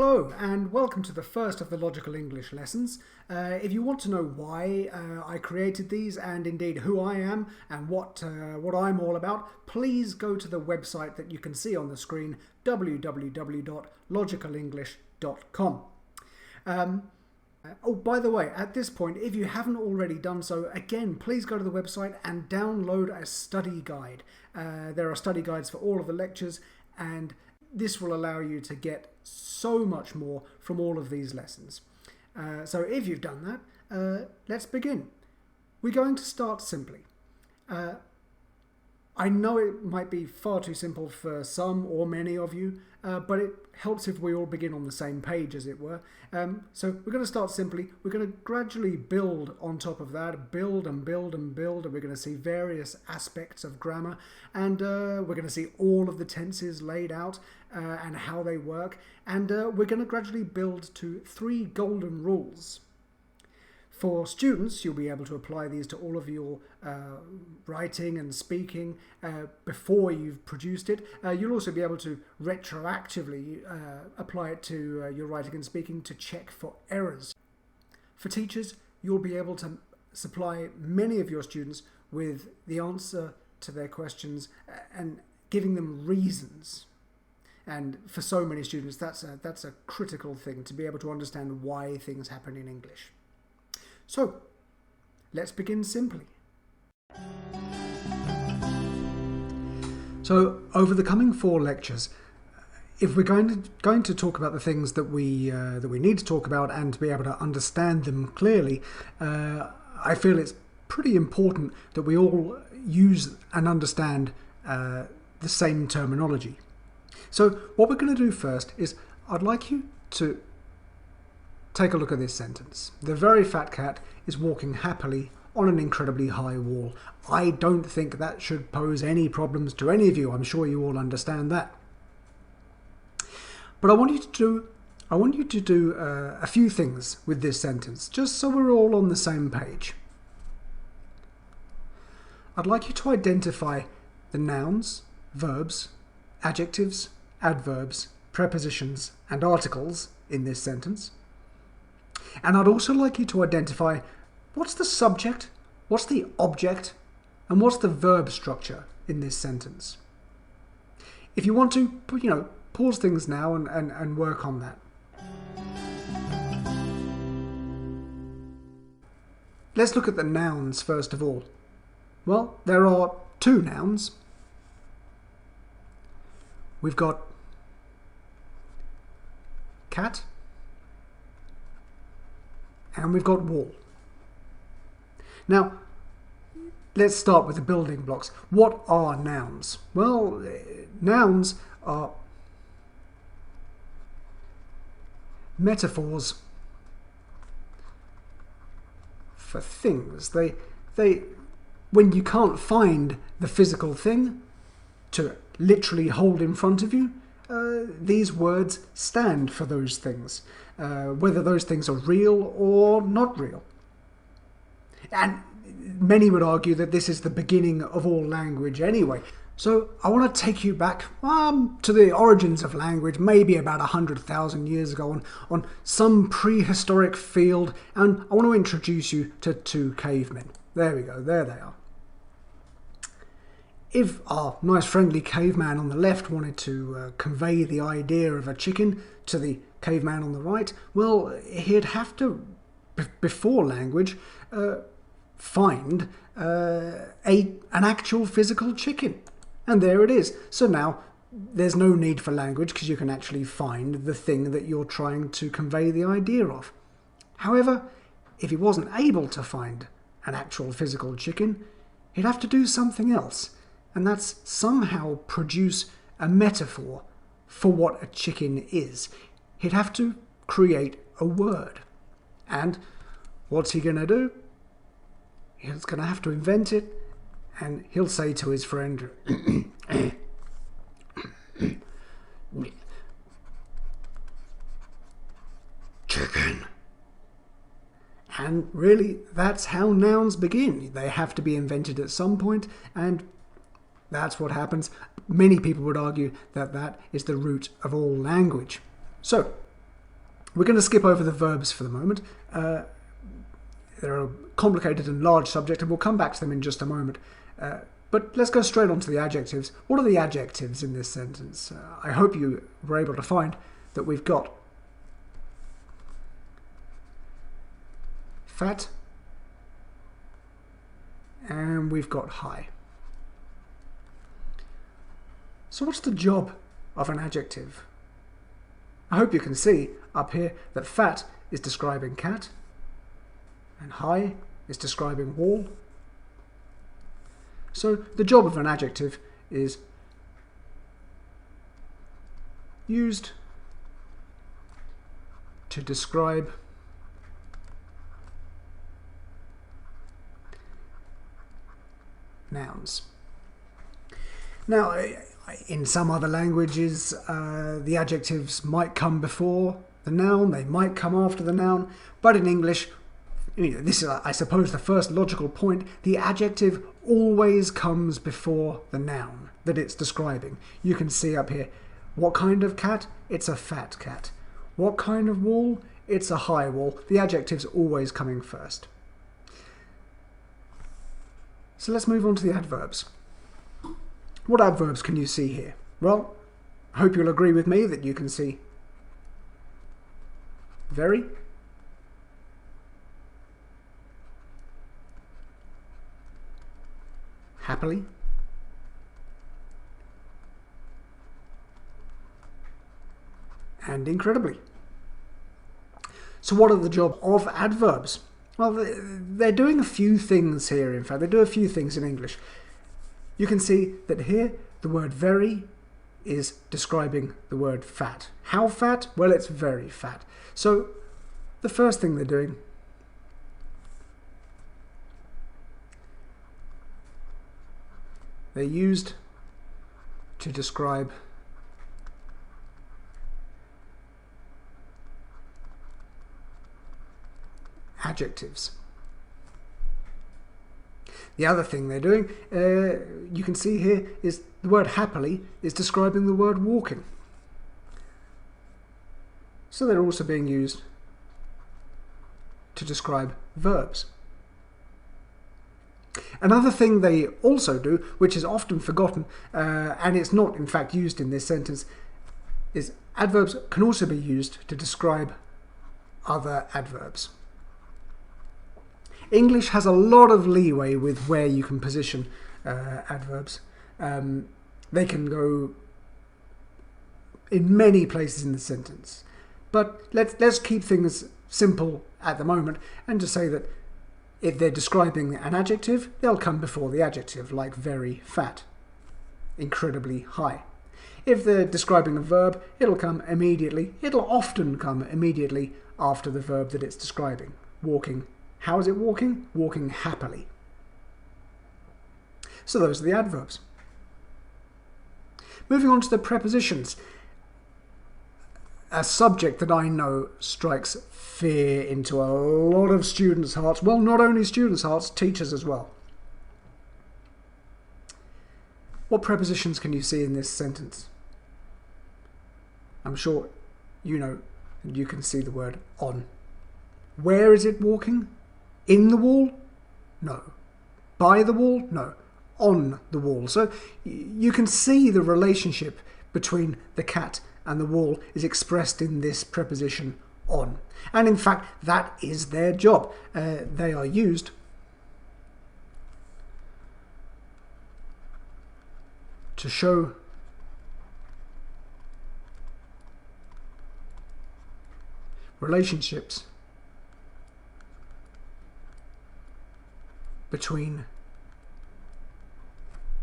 Hello and welcome to the first of the Logical English lessons. If you want to know why I created these and indeed who I am and what I'm all about, please go to the website that you can see on the screen, www.logicalenglish.com. Oh, by the way, at this point, if you haven't already done so, again, please go to the website and download a study guide. There are study guides for all of the lectures, and this will allow you to get so much more from all of these lessons. So if you've done that, let's begin. We're going to start simply. I know it might be far too simple for some or many of you, but it helps if we all begin on the same page, as it were. So we're going to start simply. We're going to gradually build on top of that, build and build and build, and we're going to see various aspects of grammar, and we're going to see all of the tenses laid out and how they work, and we're going to gradually build to 3 golden rules. For students, you'll be able to apply these to all of your writing and speaking before you've produced it. You'll also be able to retroactively apply it to your writing and speaking to check for errors. For teachers, you'll be able to supply many of your students with the answer to their questions and giving them reasons. And for so many students, that's a critical thing, to be able to understand why things happen in English. So, let's begin simply. So, over the coming 4 lectures, if we're going to talk about the things that we need to talk about and to be able to understand them clearly, I feel it's pretty important that we all use and understand the same terminology. So, what we're going to do first is I'd like you to take a look at this sentence. The very fat cat is walking happily on an incredibly high wall. I don't think that should pose any problems to any of you. I'm sure you all understand that. But I want you to do a few things with this sentence, just so we're all on the same page. I'd like you to identify the nouns, verbs, adjectives, adverbs, prepositions, and articles in this sentence. And I'd also like you to identify what's the subject, what's the object, and what's the verb structure in this sentence. If you want to, pause things now and work on that. Let's look at the nouns first of all. Well, there are 2 nouns. We've got cat, and we've got wall. Now, let's start with the building blocks. What are nouns? Well, nouns are metaphors for things. They when you can't find the physical thing to literally hold in front of you, these words stand for those things, whether those things are real or not real. And many would argue that this is the beginning of all language anyway. So I want to take you back to the origins of language, maybe about 100,000 years ago, on some prehistoric field, and I want to introduce you to 2 cavemen. There we go, there they are. If our nice friendly caveman on the left wanted to convey the idea of a chicken to the caveman on the right, well, he'd have to, before language, find an actual physical chicken. And there it is. So now there's no need for language because you can actually find the thing that you're trying to convey the idea of. However, if he wasn't able to find an actual physical chicken, he'd have to do something else. And that's somehow produce a metaphor for what a chicken is. He'd have to create a word. And what's he going to do? He's going to have to invent it, and he'll say to his friend, chicken. And really, that's how nouns begin. They have to be invented at some point, and that's what happens. Many people would argue that that is the root of all language. So, We're going to skip over the verbs for the moment. They're a complicated and large subject, and we'll come back to them in just a moment. But let's go straight on to the adjectives. What are the adjectives in this sentence? I hope you were able to find that we've got fat and we've got high. So what's the job of an adjective? I hope you can see up here that fat is describing cat and high is describing wall. So the job of an adjective is used to describe nouns. Now, in some other languages, the adjectives might come before the noun, they might come after the noun, but in English, this is, I suppose, the first logical point. The adjective always comes before the noun that it's describing. You can see up here, what kind of cat? It's a fat cat. What kind of wall? It's a high wall. The adjective's always coming first. So let's move on to the adverbs. What adverbs can you see here? Well, I hope you'll agree with me that you can see very, happily, and incredibly. So what are the job of adverbs? Well, they're doing a few things here, in fact. They do a few things in English. You can see that here the word very is describing the word fat. How fat? Well, it's very fat. So the first thing they're doing they're used to describe adjectives. The other thing they're doing, you can see here, is the word happily is describing the word walking. So they're also being used to describe verbs. Another thing they also do, which is often forgotten, and it's not in fact used in this sentence, is adverbs can also be used to describe other adverbs. English has a lot of leeway with where you can position adverbs. They can go in many places in the sentence. But let's keep things simple at the moment and just say that if they're describing an adjective, they'll come before the adjective, like very fat, incredibly high. If they're describing a verb, it'll come immediately. It'll often come immediately after the verb that it's describing. Walking. How is it walking? Walking happily. So those are the adverbs. Moving on to the prepositions. A subject that I know strikes fear into a lot of students' hearts. Well, not only students' hearts, teachers as well. What prepositions can you see in this sentence? I'm sure you know that you can see the word on. Where is it walking? In the wall? No. By the wall? No. On the wall. So you can see the relationship between the cat and the wall is expressed in this preposition on. And in fact, that is their job. They are used to show relationships between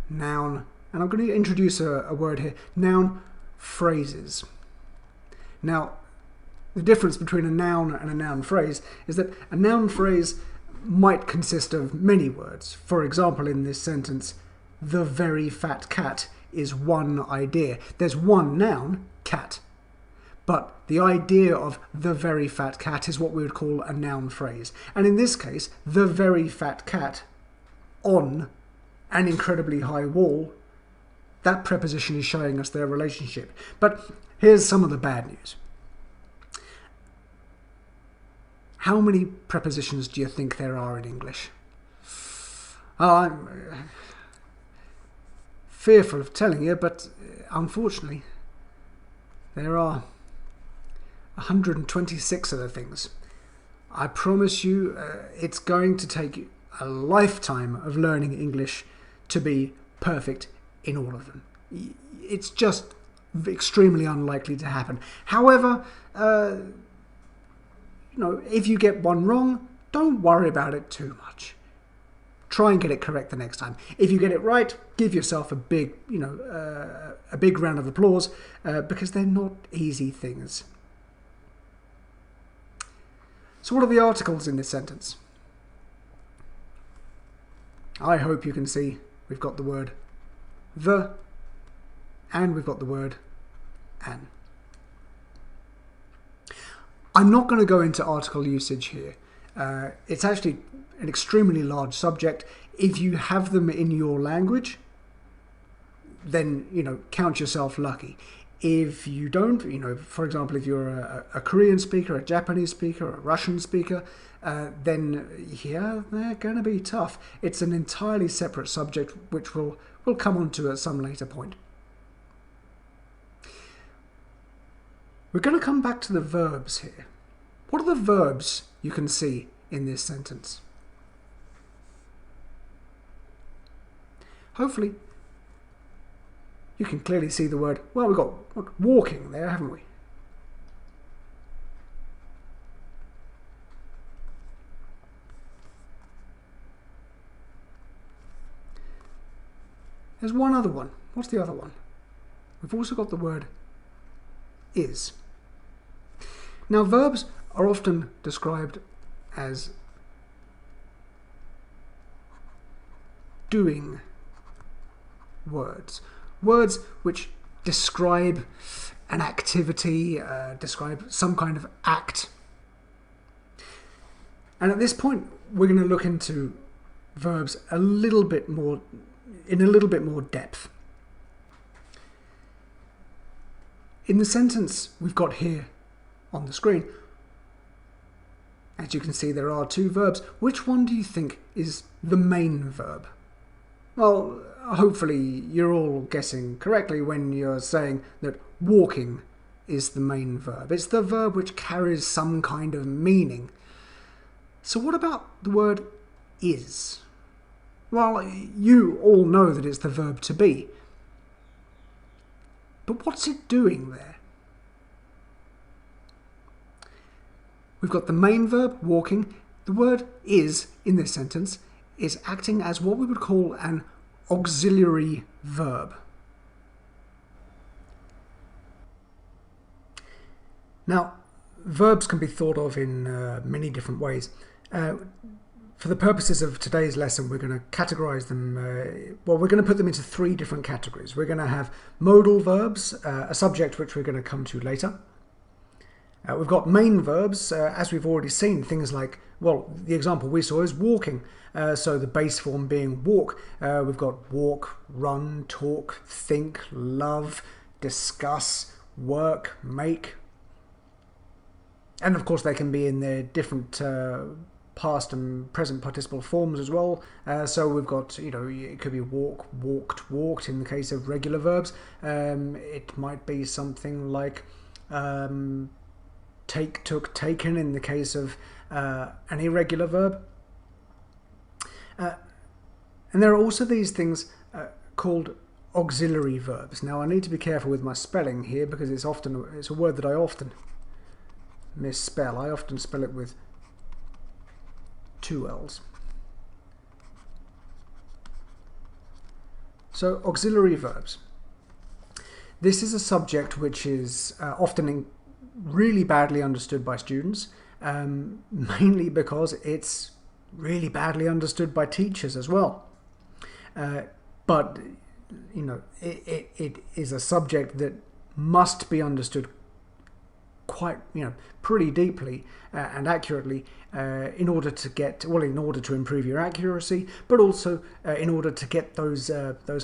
noun, and I'm going to introduce a word here, noun phrases. Now, the difference between a noun and a noun phrase is that a noun phrase might consist of many words. For example, in this sentence, the very fat cat is one idea. There's one noun, cat. But the idea of the very fat cat is what we would call a noun phrase. And in this case, the very fat cat on an incredibly high wall, that preposition is showing us their relationship. But here's some of the bad news. How many prepositions do you think there are in English? I'm fearful of telling you, but unfortunately there are 126 of the things. I promise you it's going to take a lifetime of learning English to be perfect in all of them. It's just extremely unlikely to happen. However, if you get one wrong, don't worry about it too much. Try and get it correct the next time. If you get it right, give yourself a big round of applause because they're not easy things. So what are the articles in this sentence? I hope you can see we've got the word the and we've got the word an. I'm not going to go into article usage here. It's actually an extremely large subject. If you have them in your language, then, count yourself lucky. If you don't, for example, if you're a Korean speaker, a Japanese speaker, a Russian speaker, then, yeah, they're going to be tough. It's an entirely separate subject, which we'll come on to at some later point. We're going to come back to the verbs here. What are the verbs you can see in this sentence? Hopefully, you can clearly see the word, well, we've got walking there, haven't we? There's one other one. What's the other one? We've also got the word is. Now, verbs are often described as doing words. Words which describe an activity, describe some kind of act. And at this point, we're going to look into verbs in a little bit more depth. In the sentence we've got here on the screen, as you can see, there are two verbs. Which one do you think is the main verb? Well, hopefully you're all guessing correctly when you're saying that walking is the main verb. It's the verb which carries some kind of meaning. So what about the word is? Well, you all know that it's the verb to be. But what's it doing there? We've got the main verb, walking. The word is, in this sentence, is acting as what we would call an auxiliary verb. Now, verbs can be thought of in many different ways. For the purposes of today's lesson, we're going to categorize them, we're going to put them into three different categories. We're going to have modal verbs, a subject which we're going to come to later. We've got main verbs, as we've already seen, things like, well, the example we saw is walking. So the base form being walk. We've got walk, run, talk, think, love, discuss, work, make. And of course they can be in their different past and present participle forms as well. So we've got, it could be walk, walked, walked in the case of regular verbs. It might be something like take, took, taken in the case of an irregular verb. And there are also these things called auxiliary verbs. Now I need to be careful with my spelling here because it's a word that I often misspell. I often spell it with two L's. So auxiliary verbs. This is a subject which is often really badly understood by students, mainly because it's really badly understood by teachers as well. But it is a subject that must be understood quite, pretty deeply and accurately in order to improve your accuracy, but also in order to get those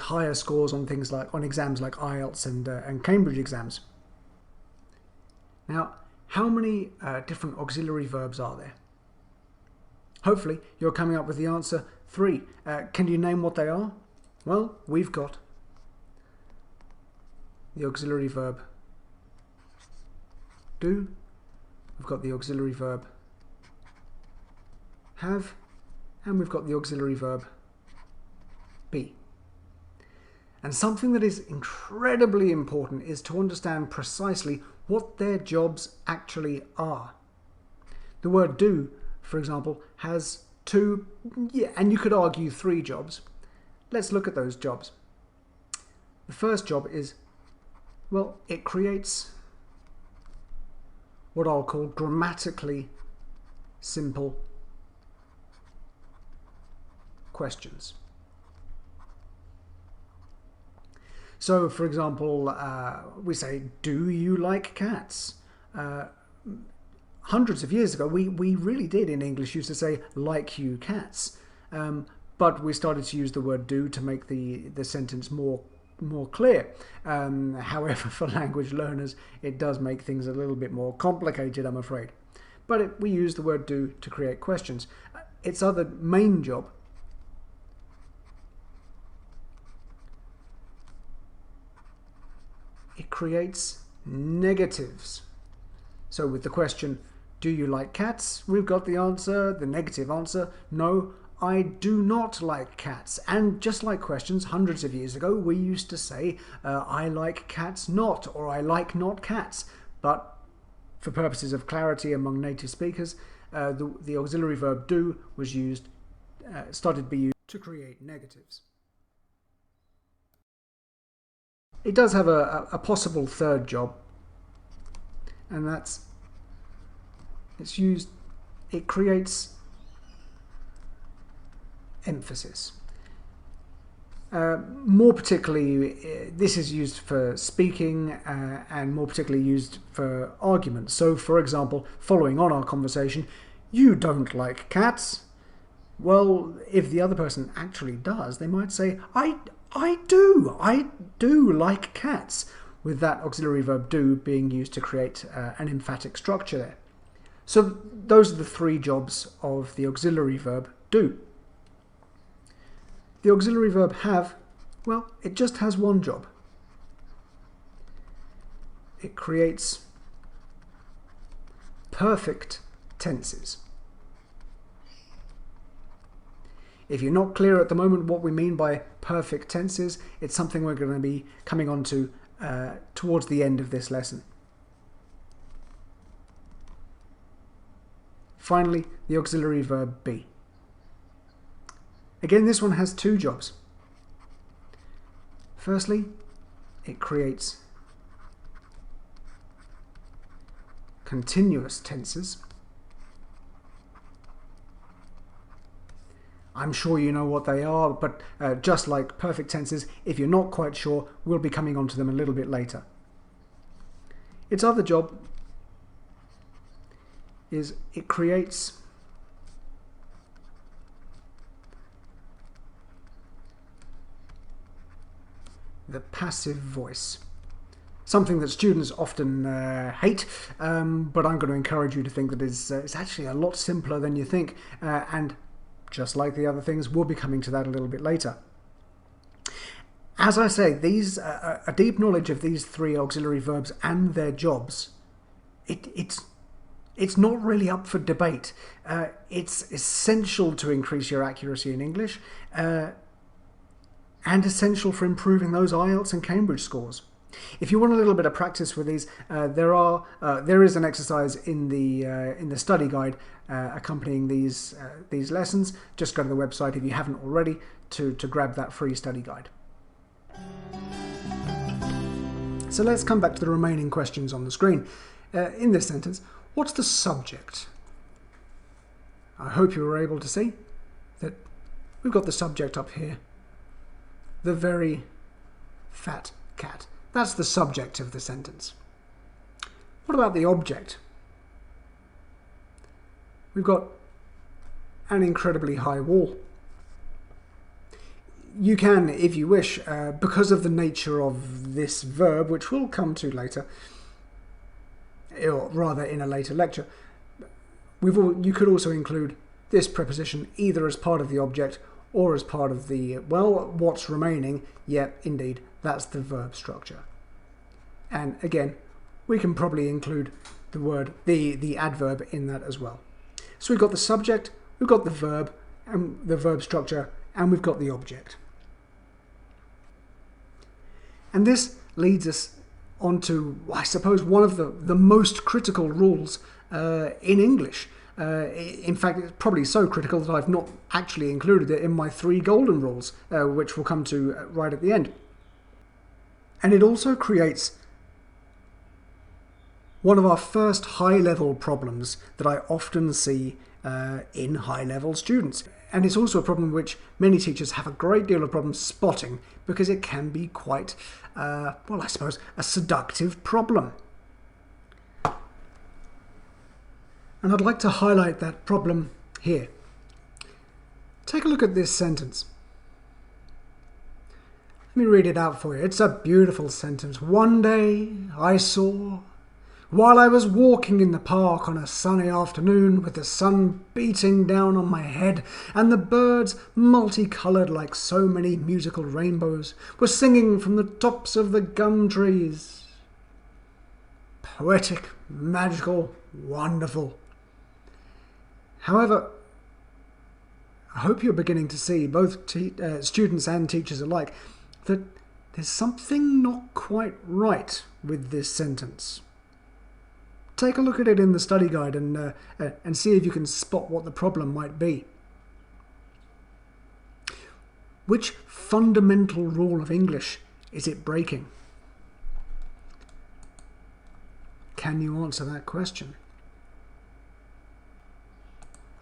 higher scores on things like on exams like IELTS and Cambridge exams. Now, how many different auxiliary verbs are there? Hopefully you're coming up with the answer 3. Can you name what they are? Well, we've got the auxiliary verb do, we've got the auxiliary verb have, and we've got the auxiliary verb be. And something that is incredibly important is to understand precisely what their jobs actually are. The word do, for example, has 2, and you could argue 3 jobs. Let's look at those jobs. The first job is, well, it creates what I'll call grammatically simple questions. So, for example, we say, do you like cats? Hundreds of years ago, we really did in English used to say, like you cats. But we started to use the word do to make the sentence more clear. However, for language learners, it does make things a little bit more complicated, I'm afraid. But we use the word do to create questions. Its other main job it creates negatives. So with the question, do you like cats? We've got the answer, the negative answer, no, I do not like cats. And just like questions, hundreds of years ago, we used to say, I like cats not, or I like not cats. But for purposes of clarity among native speakers, the auxiliary verb do was used, started to be used to create negatives. It does have a possible third job, and that's it creates emphasis. More particularly, this is used for speaking and more particularly used for arguments. So, for example, following on our conversation, you don't like cats. Well, if the other person actually does, they might say, I do like cats, with that auxiliary verb do being used to create an emphatic structure there. So those are the 3 jobs of the auxiliary verb do. The auxiliary verb have, well, it just has one job. It creates perfect tenses. If you're not clear at the moment what we mean by perfect tenses, it's something we're going to be coming on to towards the end of this lesson. Finally, the auxiliary verb be. Again, this one has 2 jobs. Firstly, it creates continuous tenses. I'm sure you know what they are, but just like perfect tenses, if you're not quite sure, we'll be coming on to them a little bit later. Its other job is it creates the passive voice. Something that students often hate, but I'm going to encourage you to think that it's actually a lot simpler than you think, and just like the other things, we'll be coming to that a little bit later. As I say, a deep knowledge of these 3 auxiliary verbs and their jobs, it's not really up for debate. It's essential to increase your accuracy in English, and essential for improving those IELTS and Cambridge scores. If you want a little bit of practice with these, there is an exercise in the study guide accompanying these lessons. Just go to the website if you haven't already to grab that free study guide. So let's come back to the remaining questions on the screen. In this sentence, what's the subject? I hope you were able to see that we've got the subject up here. The very fat cat. That's the subject of the sentence. What about the object? We've got an incredibly high wall. You can, if you wish, because of the nature of this verb, which we'll come to later, or rather in a later lecture, you could also include this preposition either as part of the object or as part of the, well, what's remaining. Yet, indeed, that's the verb structure. And again, we can probably include the word, the adverb in that as well. So we've got the subject, we've got the verb, and the verb structure, and we've got the object. And this leads us on to, I suppose, one of the most critical rules in English. In fact, it's probably so critical that I've not actually included it in my 3 golden rules, which we'll come to right at the end. And it also creates one of our first high-level problems that I often see in high-level students. And it's also a problem which many teachers have a great deal of problem spotting, because it can be quite, well, I suppose, a seductive problem. And I'd like to highlight that problem here. Take a look at this sentence. Let me read it out for you. It's a beautiful sentence. One day I saw, while I was walking in the park on a sunny afternoon with the sun beating down on my head and the birds, multicoloured like so many musical rainbows, were singing from the tops of the gum trees. Poetic, magical, wonderful. However, I hope you're beginning to see, both students and teachers alike, that there's something not quite right with this sentence. Take a look at it in the study guide and see if you can spot what the problem might be. Which fundamental rule of English is it breaking? Can you answer that question?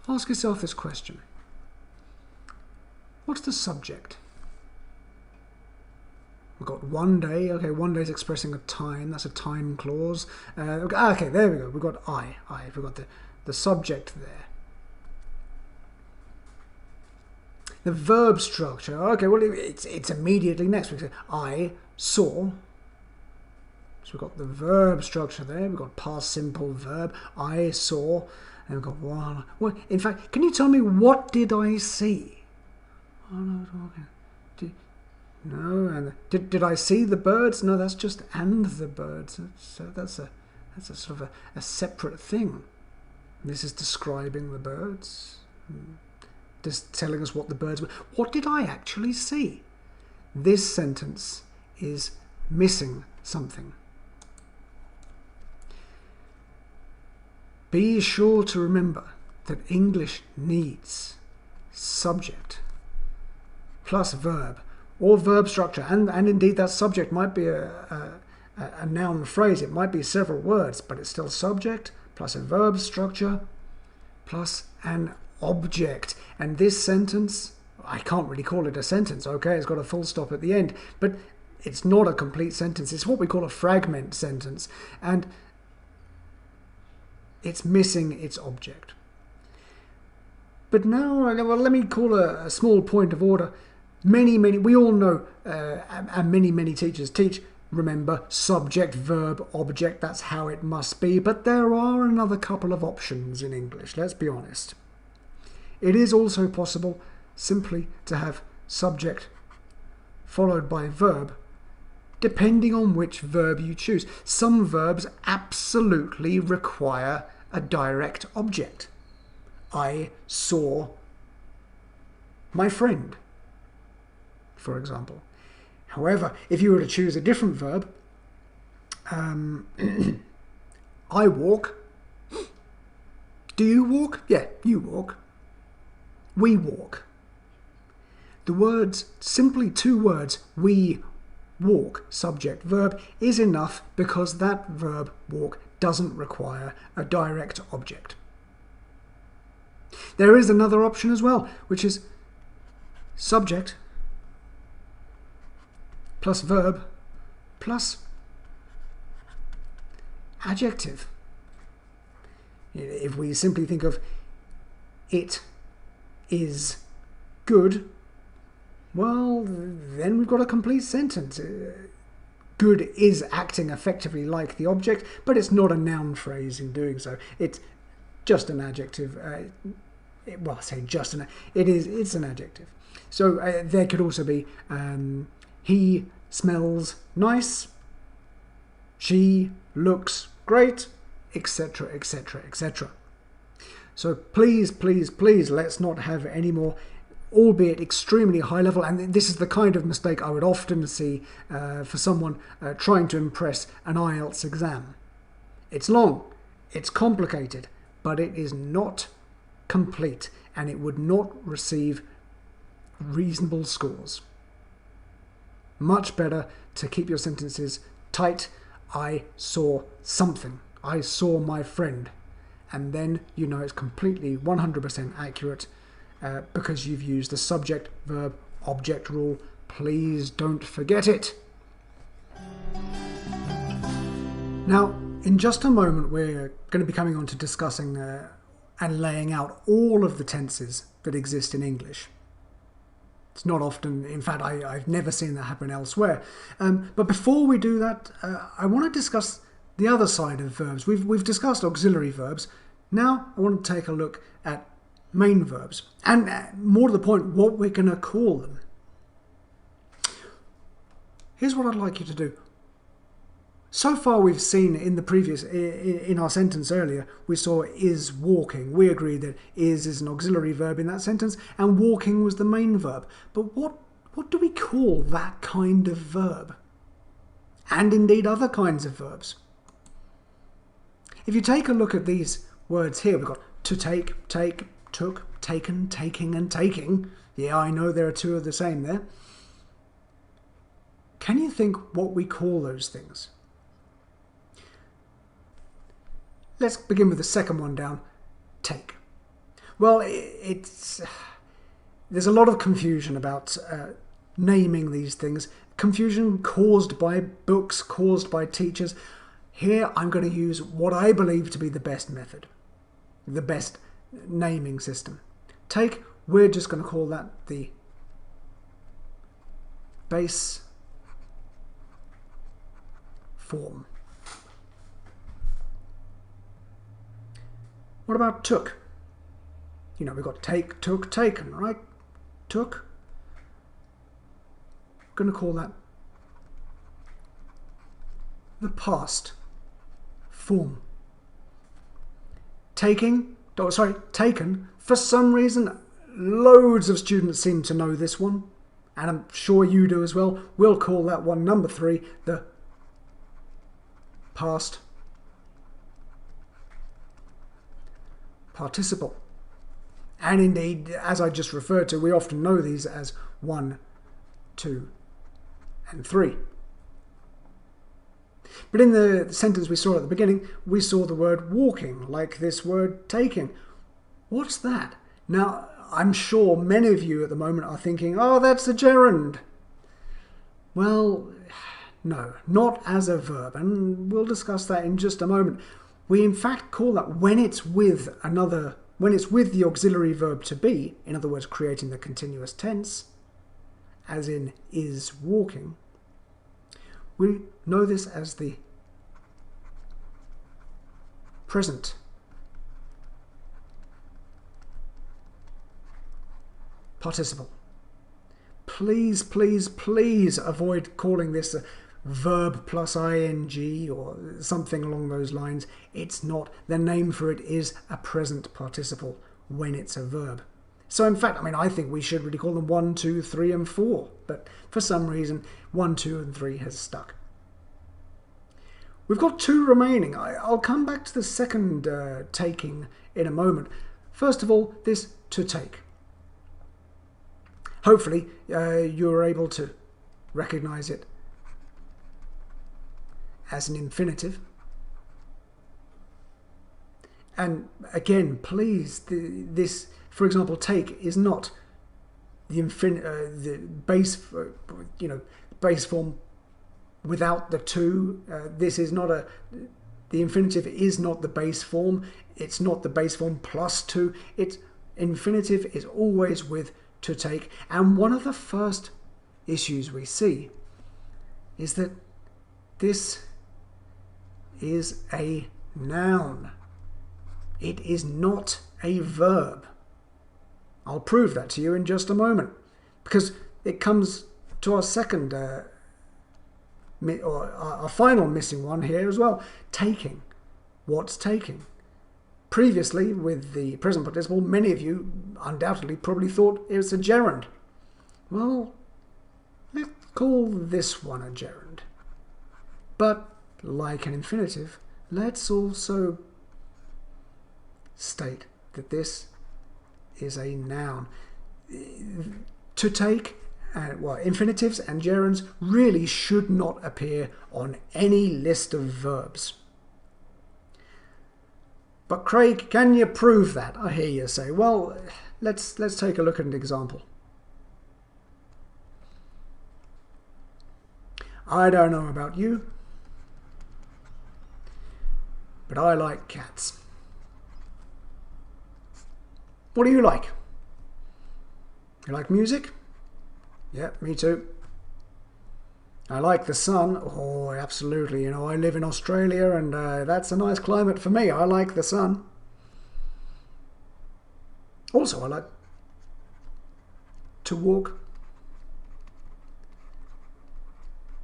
Ask yourself this question. What's the subject? We've got one day. Okay, one day is expressing a time. That's a time clause. Okay, there we go. We've got I. We've got the subject there. The verb structure. Okay, well, it's immediately next. We say I saw. So we've got the verb structure there. We've got past simple verb. I saw. And we've got one. Well, in fact, can you tell me, what did I see? Oh, no, no, and did I see the birds? No, that's just and the birds. So that's a sort of a separate thing. This is describing the birds, just telling us what the birds were. What did I actually see? This sentence is missing something. Be sure to remember that English needs subject plus verb, or verb structure, and indeed that subject might be a noun phrase. It might be several words, but it's still subject plus a verb structure plus an object. And this sentence, I can't really call it a sentence, okay? It's got a full stop at the end, but it's not a complete sentence. It's what we call a fragment sentence, and it's missing its object. But now, well, let me call a small point of order. We all know, and many teachers teach, remember, subject, verb, object, that's how it must be. But there are another couple of options in English, let's be honest. It is also possible simply to have subject followed by verb, depending on which verb you choose. Some verbs absolutely require a direct object. I saw my friend, for example. However, if you were to choose a different verb, I walk. Do you walk? Yeah, you walk. We walk. The words, simply 2 words, we walk, subject, verb, is enough because that verb, walk, doesn't require a direct object. There is another option as well, which is subject plus verb plus adjective. If we simply think of it is good, well, then we've got a complete sentence. Good is acting effectively like the object, but it's not a noun phrase in doing so. It's just an adjective. well, I say just it's an adjective. So there could also be he smells nice, she looks great, etc., etc., etc. So please, please, please, let's not have any more, albeit extremely high level, and this is the kind of mistake I would often see for someone trying to impress an IELTS exam. It's long, it's complicated, but it is not complete, and it would not receive reasonable scores. Much better to keep your sentences tight. I saw something. I saw my friend. And then you know it's completely 100% accurate because you've used the subject, verb, object rule. Please don't forget it. Now, in just a moment, we're going to be coming on to discussing and laying out all of the tenses that exist in English. It's not often, in fact, I've never seen that happen elsewhere. But before we do that, I want to discuss the other side of verbs. We've discussed auxiliary verbs. Now I want to take a look at main verbs, and more to the point, what we're going to call them. Here's what I'd like you to do. So far we've seen in the previous, in our sentence earlier, we saw is walking. We agreed that is an auxiliary verb in that sentence, and walking was the main verb. But what do we call that kind of verb? And indeed other kinds of verbs. If you take a look at these words here, we've got to take, took, taken, taking, and taking. Yeah, I know there are two of the same there. Can you think what we call those things? Let's begin with the second one down, take. Well, there's a lot of confusion about naming these things. Confusion caused by books, caused by teachers. Here I'm going to use what I believe to be the best method, the best naming system. Take, we're just going to call that the base form. What about took? You know, we've got take, took, taken, right? Took. We're going to call that the past form. Taken. For some reason, loads of students seem to know this one, and I'm sure you do as well. We'll call that one, number 3, the past participle. And indeed, as I just referred to, we often know these as 1, 2, and 3. But in the sentence we saw at the beginning, we saw the word walking, like this word taking. What's that? Now, I'm sure many of you at the moment are thinking, oh, that's a gerund. Well, no, not as a verb, and we'll discuss that in just a moment. We in fact call that when it's with the auxiliary verb to be, in other words, creating the continuous tense, as in is walking. We know this as the present participle. Please, please, please avoid calling this a verb plus ing or something along those lines. It's not. The name for it is a present participle when it's a verb. So in fact, I think we should really call them 1, 2, 3, and 4. But for some reason, 1, 2, and 3 has stuck. We've got 2 remaining. I'll come back to the second taking in a moment. First of all, this to take. Hopefully, you're able to recognize it as an infinitive. And again, please, this, for example, take is not the base form without the to. This is not the infinitive is not the base form. It's not the base form plus to. It's infinitive is always with to take. And one of the first issues we see is that this is a noun. It is not a verb. I'll prove that to you in just a moment, because it comes to our second, or our final missing one here as well. Taking. What's taking? Previously, with the present participle, many of you undoubtedly probably thought it was a gerund. Well, let's call this one a gerund. But, like an infinitive, let's also state that this is a noun. To take, infinitives and gerunds really should not appear on any list of verbs. But Craig, can you prove that? I hear you say. Well, let's take a look at an example. I don't know about you, but I like cats. What do you like? You like music? Yeah, me too. I like the sun. Oh, absolutely. You know, I live in Australia and that's a nice climate for me. I like the sun. Also, I like to walk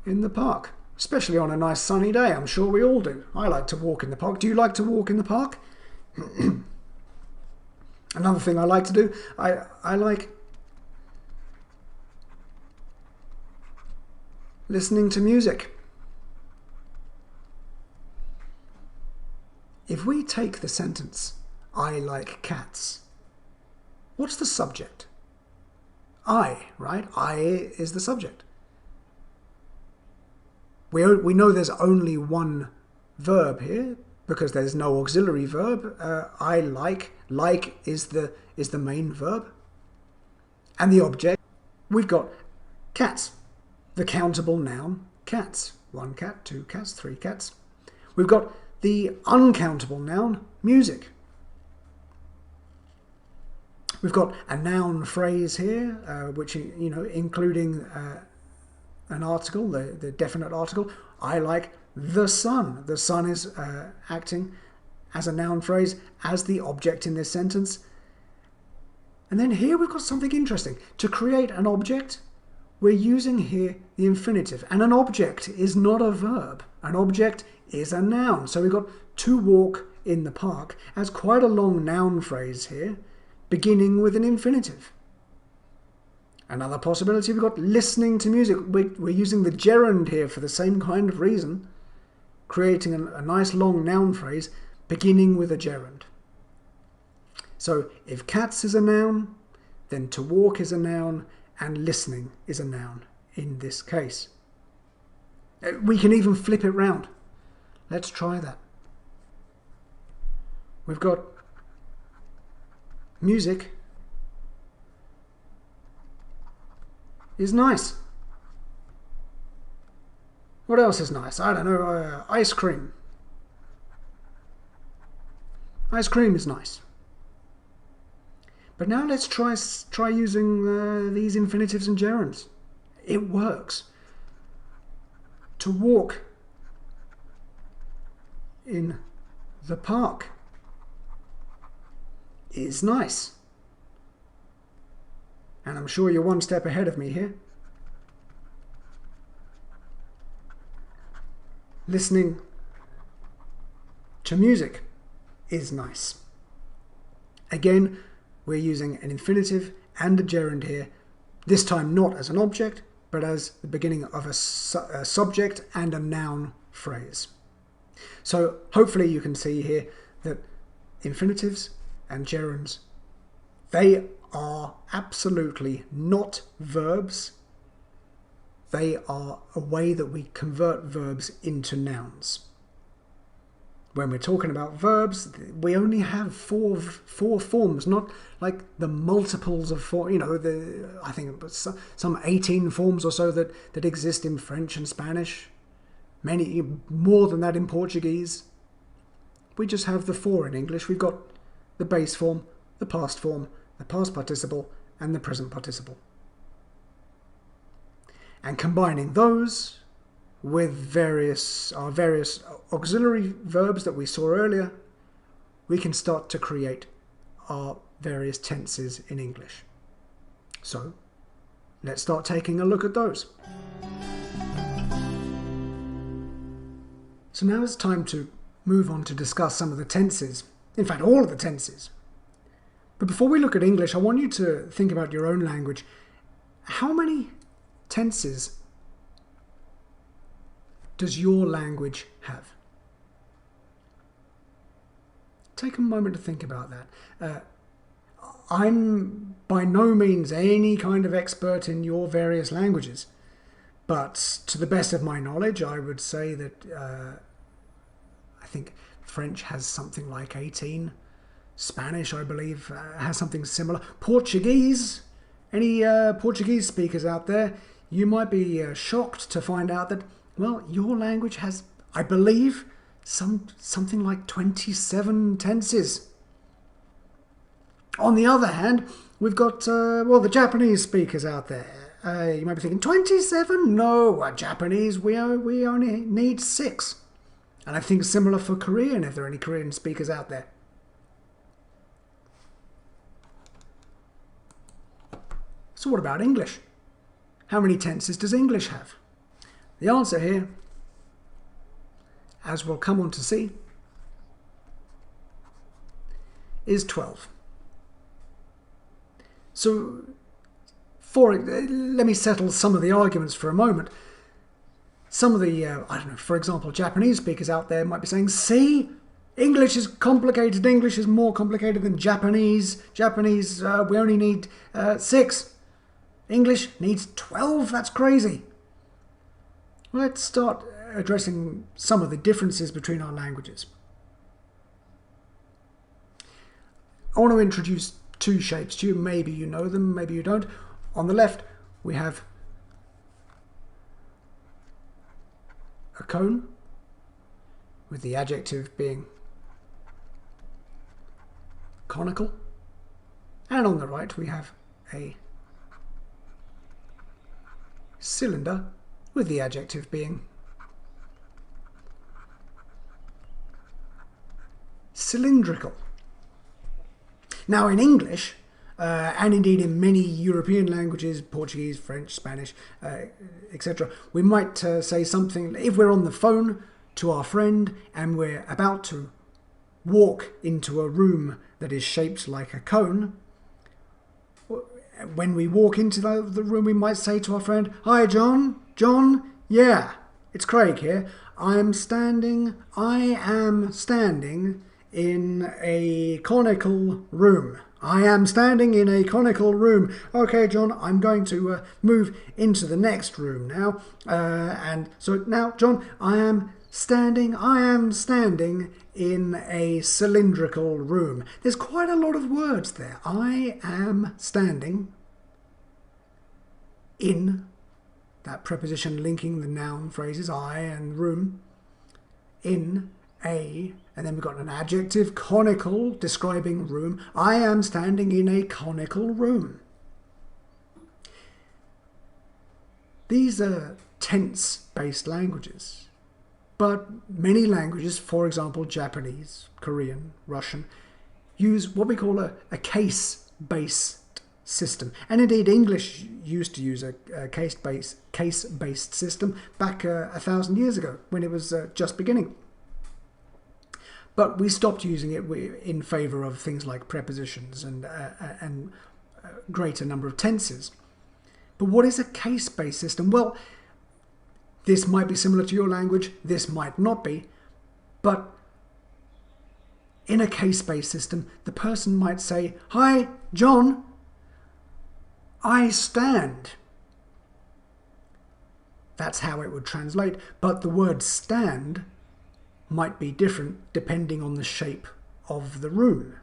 in the park, especially on a nice sunny day. I'm sure we all do. I like to walk in the park. Do you like to walk in the park? Another thing I like to do, I like listening to music. If we take the sentence, I like cats, what's the subject? I, right? I is the subject. We know there's only one verb here because there's no auxiliary verb. I like is the main verb. And the object, we've got cats. The countable noun, cats. 1 cat, 2 cats, 3 cats. We've got the uncountable noun, music. We've got a noun phrase here, which, you know, including an article, the definite article. I like the sun. The sun is acting as a noun phrase, as the object in this sentence. And then here we've got something interesting. To create an object, we're using here the infinitive. And an object is not a verb. An object is a noun. So we've got to walk in the park as quite a long noun phrase here, beginning with an infinitive. Another possibility, we've got listening to music. We're using the gerund here for the same kind of reason, creating a nice long noun phrase beginning with a gerund. So if cats is a noun, then to walk is a noun, and listening is a noun in this case. We can even flip it round. Let's try that. We've got music is nice. What else is nice? I don't know. Ice cream. Ice cream is nice. But now let's try using these infinitives and gerunds. It works. To walk in the park is nice. And I'm sure you're one step ahead of me here. Listening to music is nice. Again, we're using an infinitive and a gerund here, this time not as an object, but as the beginning of a subject and a noun phrase. So hopefully you can see here that infinitives and gerunds, they are absolutely not verbs. They are a way that we convert verbs into nouns. When we're talking about verbs, we only have four forms, not like the multiples of four, you know, I think some 18 forms or so that exist in French and Spanish. Many more than that in Portuguese. We just have the 4 in English. We've got the base form, the past participle, and the present participle. And combining those with various auxiliary verbs that we saw earlier, we can start to create are various tenses in English. So let's start taking a look at those. So now it's time to move on to discuss some of the tenses, in fact all of the tenses. But before we look at English, I want you to think about your own language. How many tenses does your language have? Take a moment to think about that. I'm by no means any kind of expert in your various languages, but to the best of my knowledge, I would say that I think French has something like 18. Spanish, I believe, has something similar. Portuguese, any Portuguese speakers out there, you might be shocked to find out that, well, your language has, I believe, something like 27 tenses. On the other hand, we've got, the Japanese speakers out there. You might be thinking, 27? No, Japanese, we only need 6. And I think similar for Korean, if there are any Korean speakers out there. So what about English? How many tenses does English have? The answer here, as we'll come on to see, is 12. So let me settle some of the arguments for a moment. Some of the, for example, Japanese speakers out there might be saying, see, English is complicated. English is more complicated than Japanese. Japanese, we only need 6. English needs 12. That's crazy. Let's start addressing some of the differences between our languages. I want to introduce 2 shapes to you. Maybe you know them, maybe you don't. On the left, we have a cone, with the adjective being conical. And on the right, we have a cylinder, with the adjective being cylindrical. Now in English, and indeed in many European languages, Portuguese, French, Spanish, etc., we might say something, if we're on the phone to our friend and we're about to walk into a room that is shaped like a cone, when we walk into the room, we might say to our friend, "Hi, John. John, yeah, it's Craig here. I am standing in a conical room. I am standing in a conical room. Okay, John, I'm going to move into the next room now. And so now, John, I am standing in a cylindrical room." There's quite a lot of words there. I am standing in, that preposition linking the noun phrases I and room, in a, and then we've got an adjective, conical, describing room. I am standing in a conical room. These are tense-based languages. But many languages, for example Japanese, Korean, Russian, use what we call a case-based system. And indeed English used to use a case-based system back 1,000 years ago when it was just beginning. But we stopped using it in favour of things like prepositions and a greater number of tenses. But what is a case-based system? Well, this might be similar to your language, this might not be, but in a case-based system, the person might say, "Hi, John, I stand." That's how it would translate, but the word stand might be different depending on the shape of the room.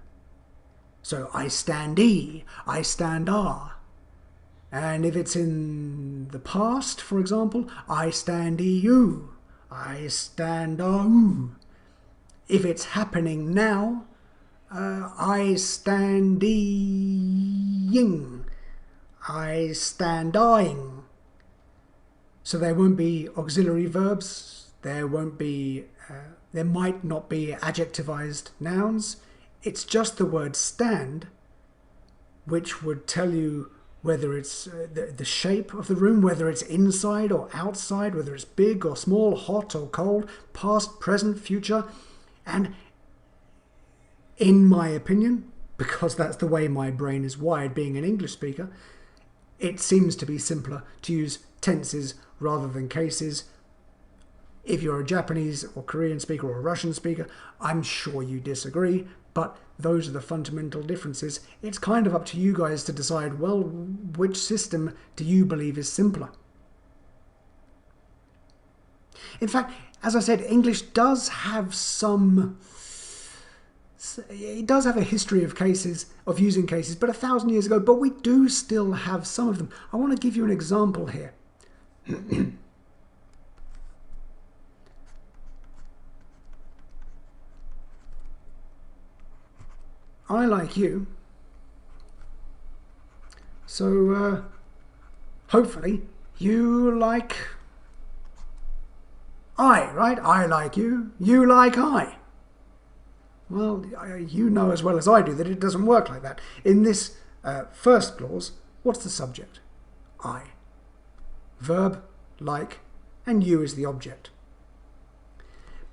So I stand-ee, I stand-are. And if it's in the past, for example, I stand-ee-you, I stand-ah-oo. If it's happening now, I stand-ee-ing, I stand-eyeing. So there won't be auxiliary verbs, there might not be adjectivized nouns. it's just the word stand which would tell you whether it's the shape of the room, whether it's inside or outside, whether it's big or small, hot or cold, past, present, future. And in my opinion, because that's the way my brain is wired being an English speaker, it seems to be simpler to use tenses rather than cases. If you're a Japanese or Korean speaker or a Russian speaker, I'm sure you disagree, but those are the fundamental differences. It's kind of up to you guys to decide, well, which system do you believe is simpler? In fact, as I said, English does have it does have a history of using cases, but 1,000 years ago, but we do still have some of them. I want to give you an example here. I like you, so hopefully you like I, right? I like you, you like I. Well, you know as well as I do that it doesn't work like that. In this first clause, what's the subject? I. Verb, like, and you is the object.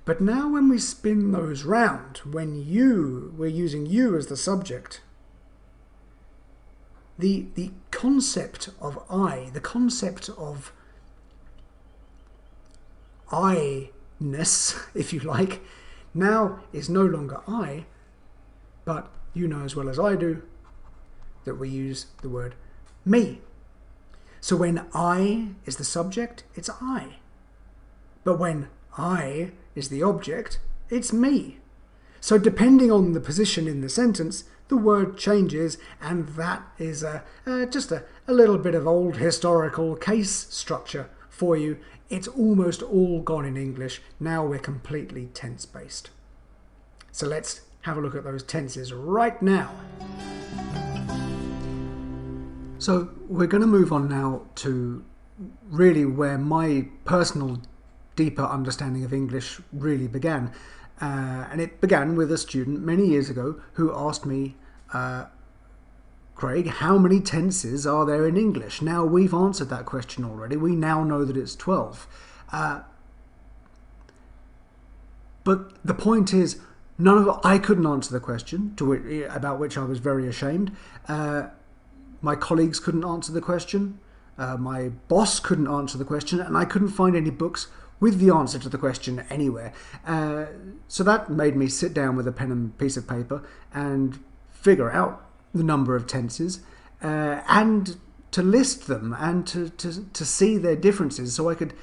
But now when we spin those round, when we're using you as the subject, the concept of I, the concept of I-ness, if you like, now is no longer I, but you know as well as I do that we use the word me. So when I is the subject, it's I. But when I is the object, it's me. So depending on the position in the sentence, the word changes, and that is just a little bit of old historical case structure for you. It's almost all gone in English. Now we're completely tense-based. So let's have a look at those tenses right now. So we're going to move on now to really where my personal deeper understanding of English really began. And it began with a student many years ago who asked me, Craig, how many tenses are there in English? Now we've answered that question already. We now know that it's 12. But the point is, I couldn't answer the question about which I was very ashamed. My colleagues couldn't answer the question. My boss couldn't answer the question, and I couldn't find any books with the answer to the question anywhere. So that made me sit down with a pen and piece of paper and figure out the number of tenses and to list them and to see their differences so I could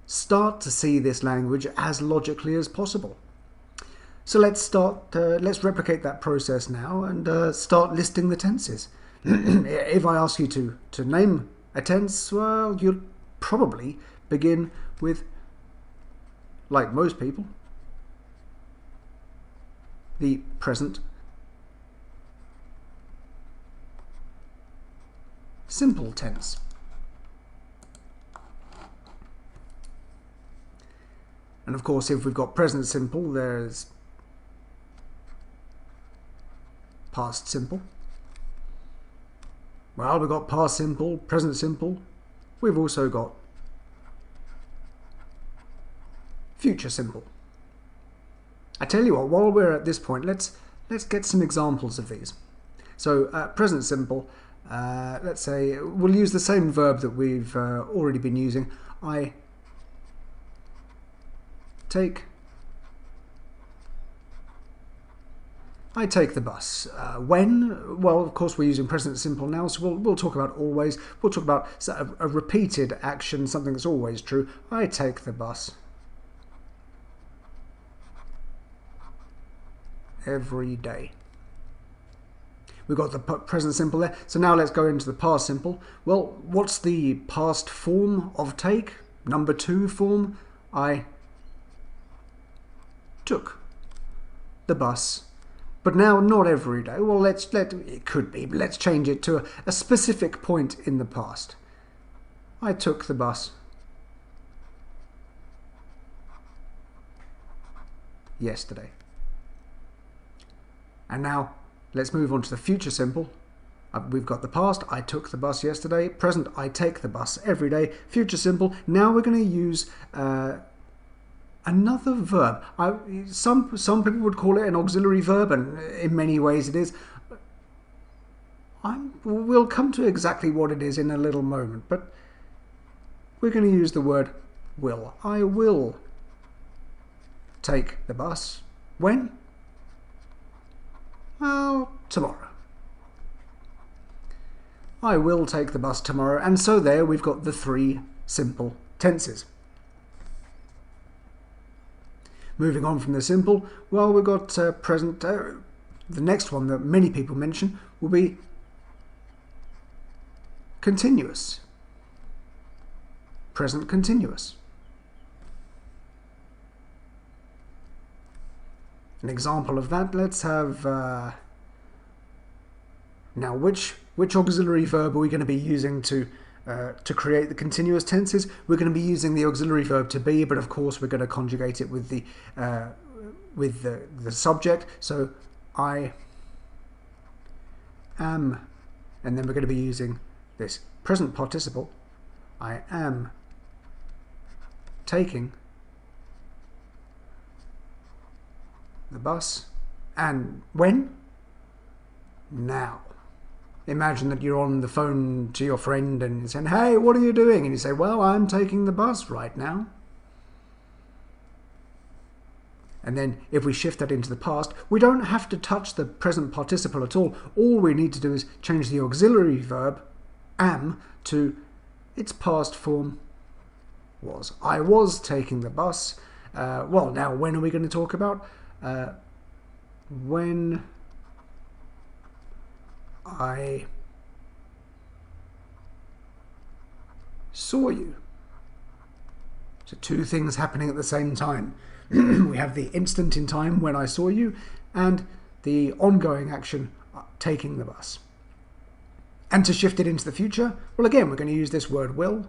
start to see this language as logically as possible. So let's replicate that process now and start listing the tenses. If I ask you to name a tense, well, you'll probably begin with, like most people, the present simple tense. And of course, if we've got present simple, there's past simple. Well, we've got past simple, present simple. We've also got future simple. I tell you what, while we're at this point, let's get some examples of these. So present simple, let's say we'll use the same verb that we've already been using. I take the bus. When? Well, of course, we're using present simple now, so we'll talk about always. We'll talk about a repeated action, something that's always true. I take the bus every day. We've got the present simple there. So now let's go into the past simple. Well, what's the past form of take? Number 2 form. I took the bus. But now not every day. Well, it could be, but let's change it to a specific point in the past. I took the bus yesterday. And now let's move on to the future simple. We've got the past, I took the bus yesterday. Present, I take the bus every day. Future simple, now we're going to use another verb. Some people would call it an auxiliary verb, and in many ways it is. We'll come to exactly what it is in a little moment, but we're going to use the word will. I will take the bus. When? Well, tomorrow. I will take the bus tomorrow. And so there we've got the three simple tenses. Moving on from the simple, well, we've got present. The next one that many people mention will be continuous. Present continuous. An example of that, let's have now which auxiliary verb are we going to be using to create the continuous tenses? We're going to be using the auxiliary verb to be, but of course we're going to conjugate it with the subject. So I am, and then we're going to be using this present participle. I am taking the bus. And when? Now. Imagine that you're on the phone to your friend and you're saying, hey, what are you doing? And you say, well, I'm taking the bus right now. And then if we shift that into the past, we don't have to touch the present participle at all. All we need to do is change the auxiliary verb, am, to its past form was. I was taking the bus. Well, now when are we going to talk about? When I saw you. So two things happening at the same time. We have the instant in time when I saw you, and the ongoing action taking the bus. And to shift it into the future, well, again, we're going to use this word will.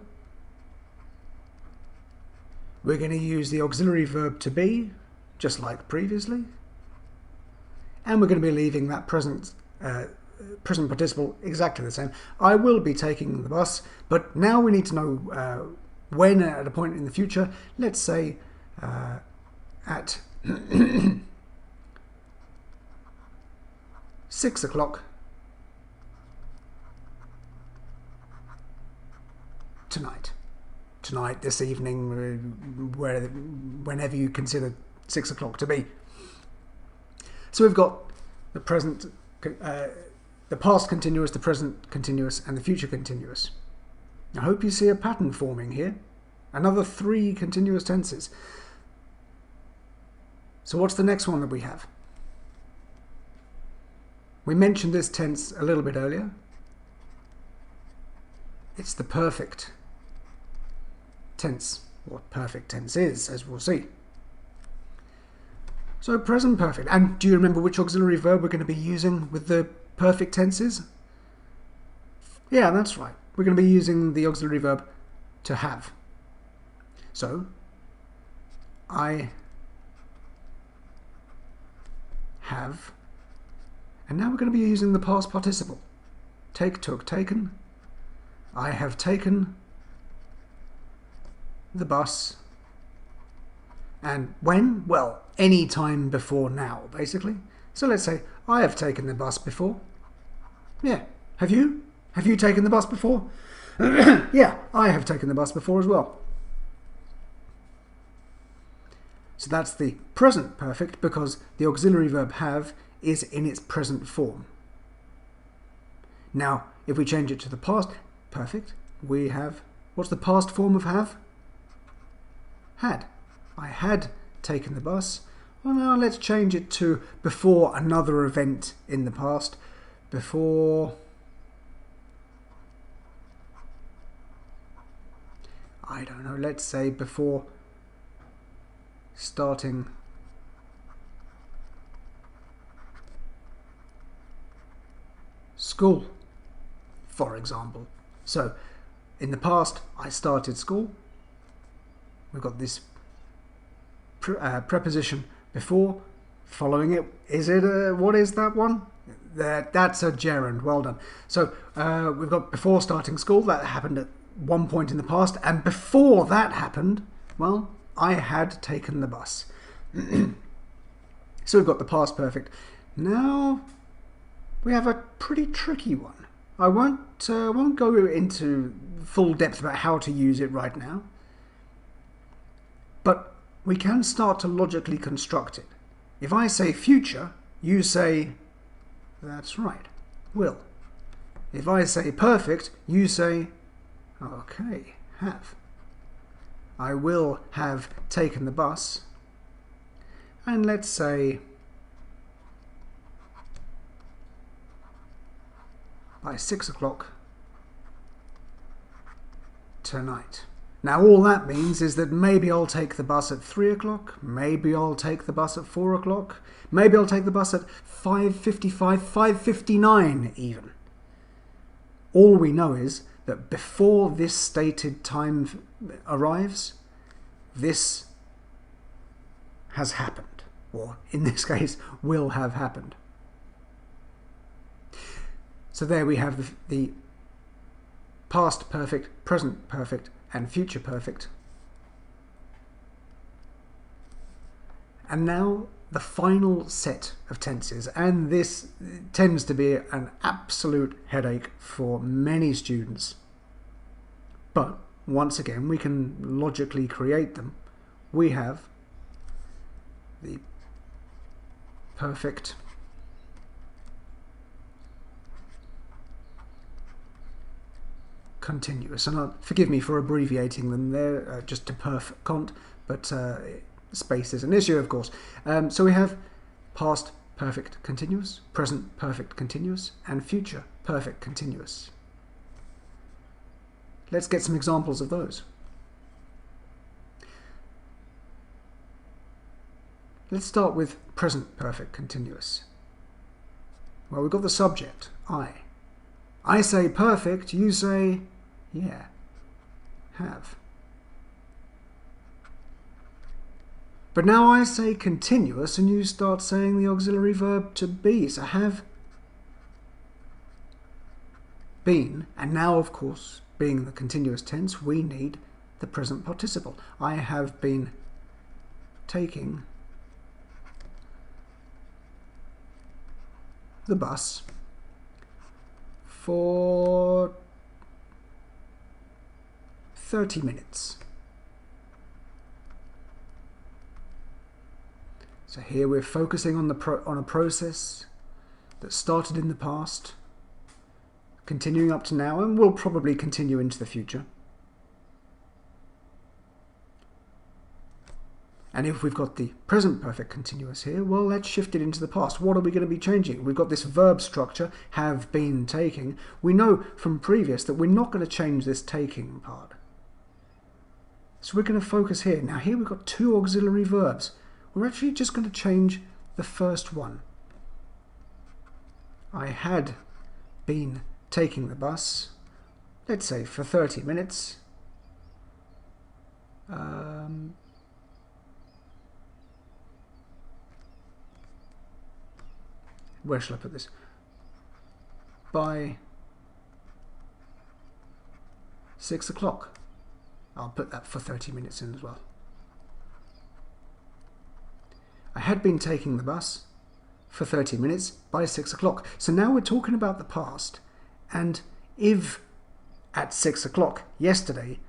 We're going to use the auxiliary verb to be, just like previously. And we're going to be leaving that present participle exactly the same. I will be taking the bus, but now we need to know when at a point in the future. Let's say at 6 o'clock tonight. Tonight, this evening, whenever you consider 6 o'clock to be. So we've got the present, the past continuous, the present continuous, and the future continuous. I hope you see a pattern forming here. Another 3 continuous tenses. So what's the next one that we have? We mentioned this tense a little bit earlier. It's the perfect tense. What perfect tense is, as we'll see. So present perfect. And do you remember which auxiliary verb we're going to be using with the perfect tenses? Yeah, that's right. We're going to be using the auxiliary verb to have. So, I have. And now we're going to be using the past participle. Take, took, taken. I have taken the bus. And when? Well, any time before now, basically. So let's say, I have taken the bus before. Yeah. Have you? Have you taken the bus before? Yeah, I have taken the bus before as well. So that's the present perfect because the auxiliary verb have is in its present form. Now, if we change it to the past perfect, we have, what's the past form of have? Had. I had taken the bus. Well, now let's change it to before another event in the past. Before, I don't know, let's say before starting school, for example. So, in the past, I started school. We've got this preposition before following it. Is it what is that one? That's a gerund. Well done. So we've got before starting school. That happened at one point in the past, and before that happened, well, I had taken the bus. So we've got the past perfect. Now we have a pretty tricky one. I won't go into full depth about how to use it right now, but we can start to logically construct it. If I say future, you say, that's right, will. If I say perfect, you say, okay, have. I will have taken the bus. And let's say by 6 o'clock tonight. Now all that means is that maybe I'll take the bus at 3 o'clock, maybe I'll take the bus at 4 o'clock, maybe I'll take the bus at 5:55, 5:59 even. All we know is that before this stated time arrives, this has happened, or in this case, will have happened. So there we have the past perfect, present perfect, and future perfect. And now the final set of tenses, and this tends to be an absolute headache for many students. But once again, we can logically create them. We have the perfect continuous, and forgive me for abbreviating them there, just to perf cont, but space is an issue, of course. So we have past perfect continuous, present perfect continuous, and future perfect continuous. Let's get some examples of those. Let's start with present perfect continuous. Well, we've got the subject, I. I say perfect, you say, yeah, have. But now I say continuous and you start saying the auxiliary verb to be. So have been, and now of course, being the continuous tense, we need the present participle. I have been taking the bus for 30 minutes. So here we're focusing on a process that started in the past, continuing up to now, and will probably continue into the future. And if we've got the present perfect continuous here, well, let's shift it into the past. What are we going to be changing? We've got this verb structure, have been taking. We know from previous that we're not going to change this taking part. So we're going to focus here. Now here we've got two auxiliary verbs. We're actually just going to change the first one. I had been taking the bus, let's say for 30 minutes. Where shall I put this? By 6 o'clock. I'll put that for 30 minutes in as well. I had been taking the bus for 30 minutes by 6 o'clock. So now we're talking about the past. And if at 6 o'clock yesterday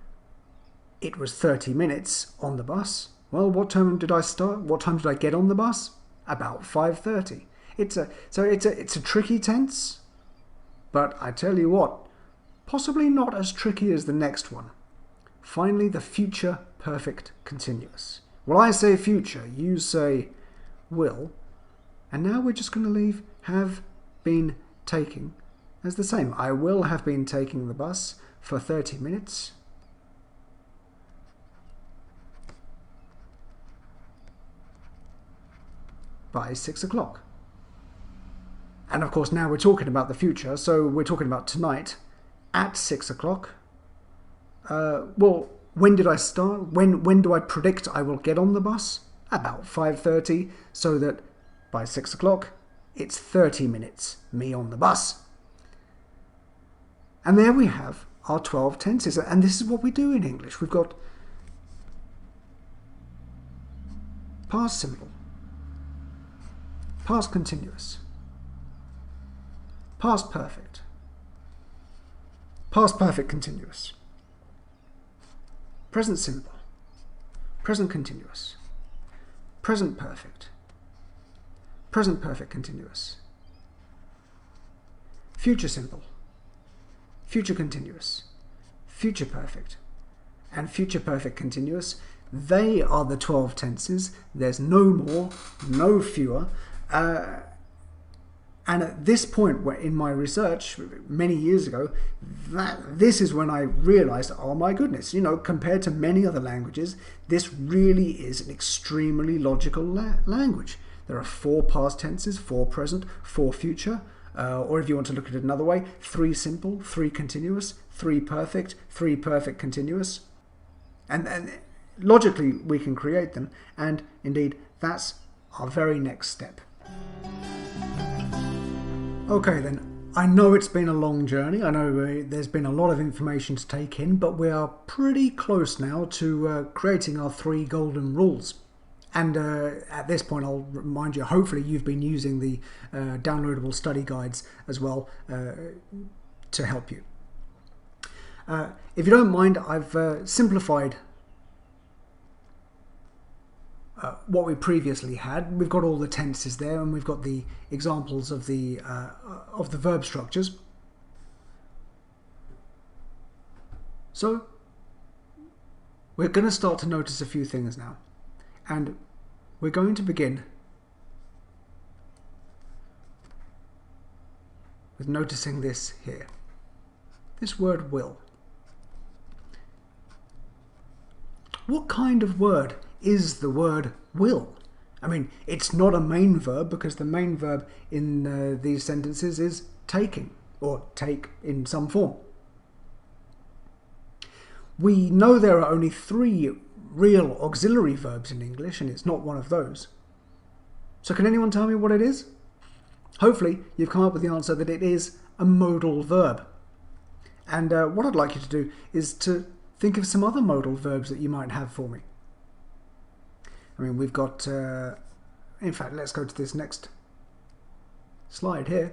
it was 30 minutes on the bus, well, what time did I start? What time did I get on the bus? About 5:30. It's a tricky tense, but I tell you what, possibly not as tricky as the next one. Finally, the future perfect continuous. Well, I say future, you say will, and now we're just going to leave have been taking as the same. I will have been taking the bus for 30 minutes. By 6 o'clock. And of course now we're talking about the future, so we're talking about tonight at 6 o'clock. Well, when did I start? When do I predict I will get on the bus? About 5:30, so that by 6 o'clock, it's 30 minutes, me on the bus. And there we have our 12 tenses. And this is what we do in English. We've got past simple, past continuous, past perfect, past perfect continuous, present simple, present continuous, present perfect continuous, future simple, future continuous, future perfect, and future perfect continuous. They are the 12 tenses. There's no more, no fewer. And at this point in my research, many years ago, this is when I realized, oh my goodness, compared to many other languages, this really is an extremely logical language. There are 4 past tenses, 4 present, 4 future, or if you want to look at it another way, 3 simple, 3 continuous, 3 perfect continuous. And logically, we can create them, and indeed, that's our very next step. Okay then, I know it's been a long journey, I know there's been a lot of information to take in, but we are pretty close now to creating our 3 golden rules. And at this point, I'll remind you, hopefully you've been using the downloadable study guides as well to help you. If you don't mind, I've simplified what we previously had. We've got all the tenses there, and we've got the examples of the verb structures. So we're going to start to notice a few things now, and we're going to begin with noticing this here. This word will. What kind of word is the word will? I mean, it's not a main verb, because the main verb in these sentences is taking, or take in some form. We know there are only 3 real auxiliary verbs in English, and it's not one of those. So can anyone tell me what it is? Hopefully you've come up with the answer that it is a modal verb. And what I'd like you to do is to think of some other modal verbs that you might have for me. I mean, we've got, in fact, let's go to this next slide here.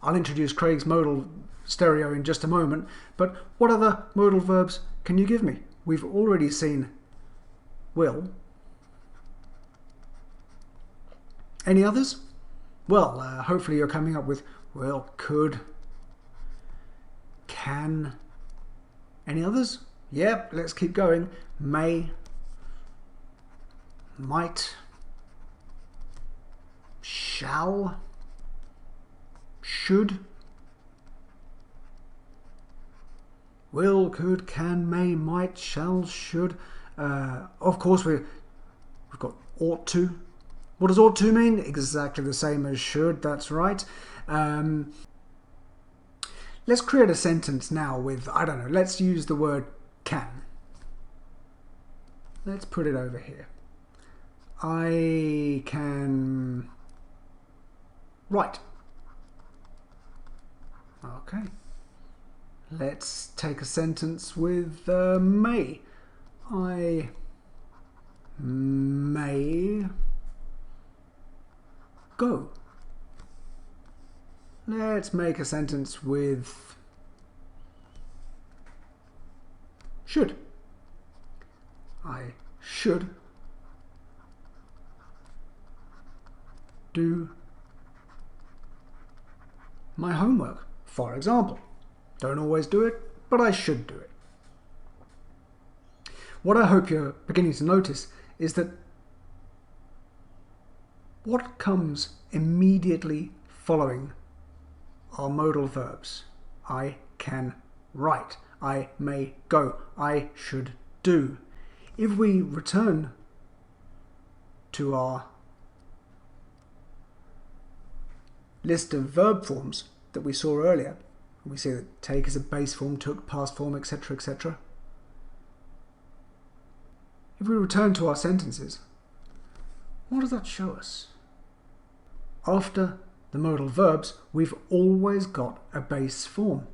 I'll introduce Craig's modal stereo in just a moment, but what other modal verbs can you give me? We've already seen will. Any others? Well, hopefully you're coming up with will, could, can. Any others? Yep, let's keep going. May, might, shall, should, will, could, can, may, might, shall, should. Of course, we've got ought to. What does ought to mean? Exactly the same as should, that's right. Let's create a sentence now with, I don't know, let's use the word can. Let's put it over here. I can write. Okay. Let's take a sentence with may. I may go. Let's make a sentence with should. I should do my homework, for example. Don't always do it, but I should do it. What I hope you're beginning to notice is that what comes immediately following are modal verbs. I can write. I may go. I should do. If we return to our list of verb forms that we saw earlier, we see that take is a base form, took, past form, etc., etc. If we return to our sentences, what does that show us? after the modal verbs, we've always got a base form.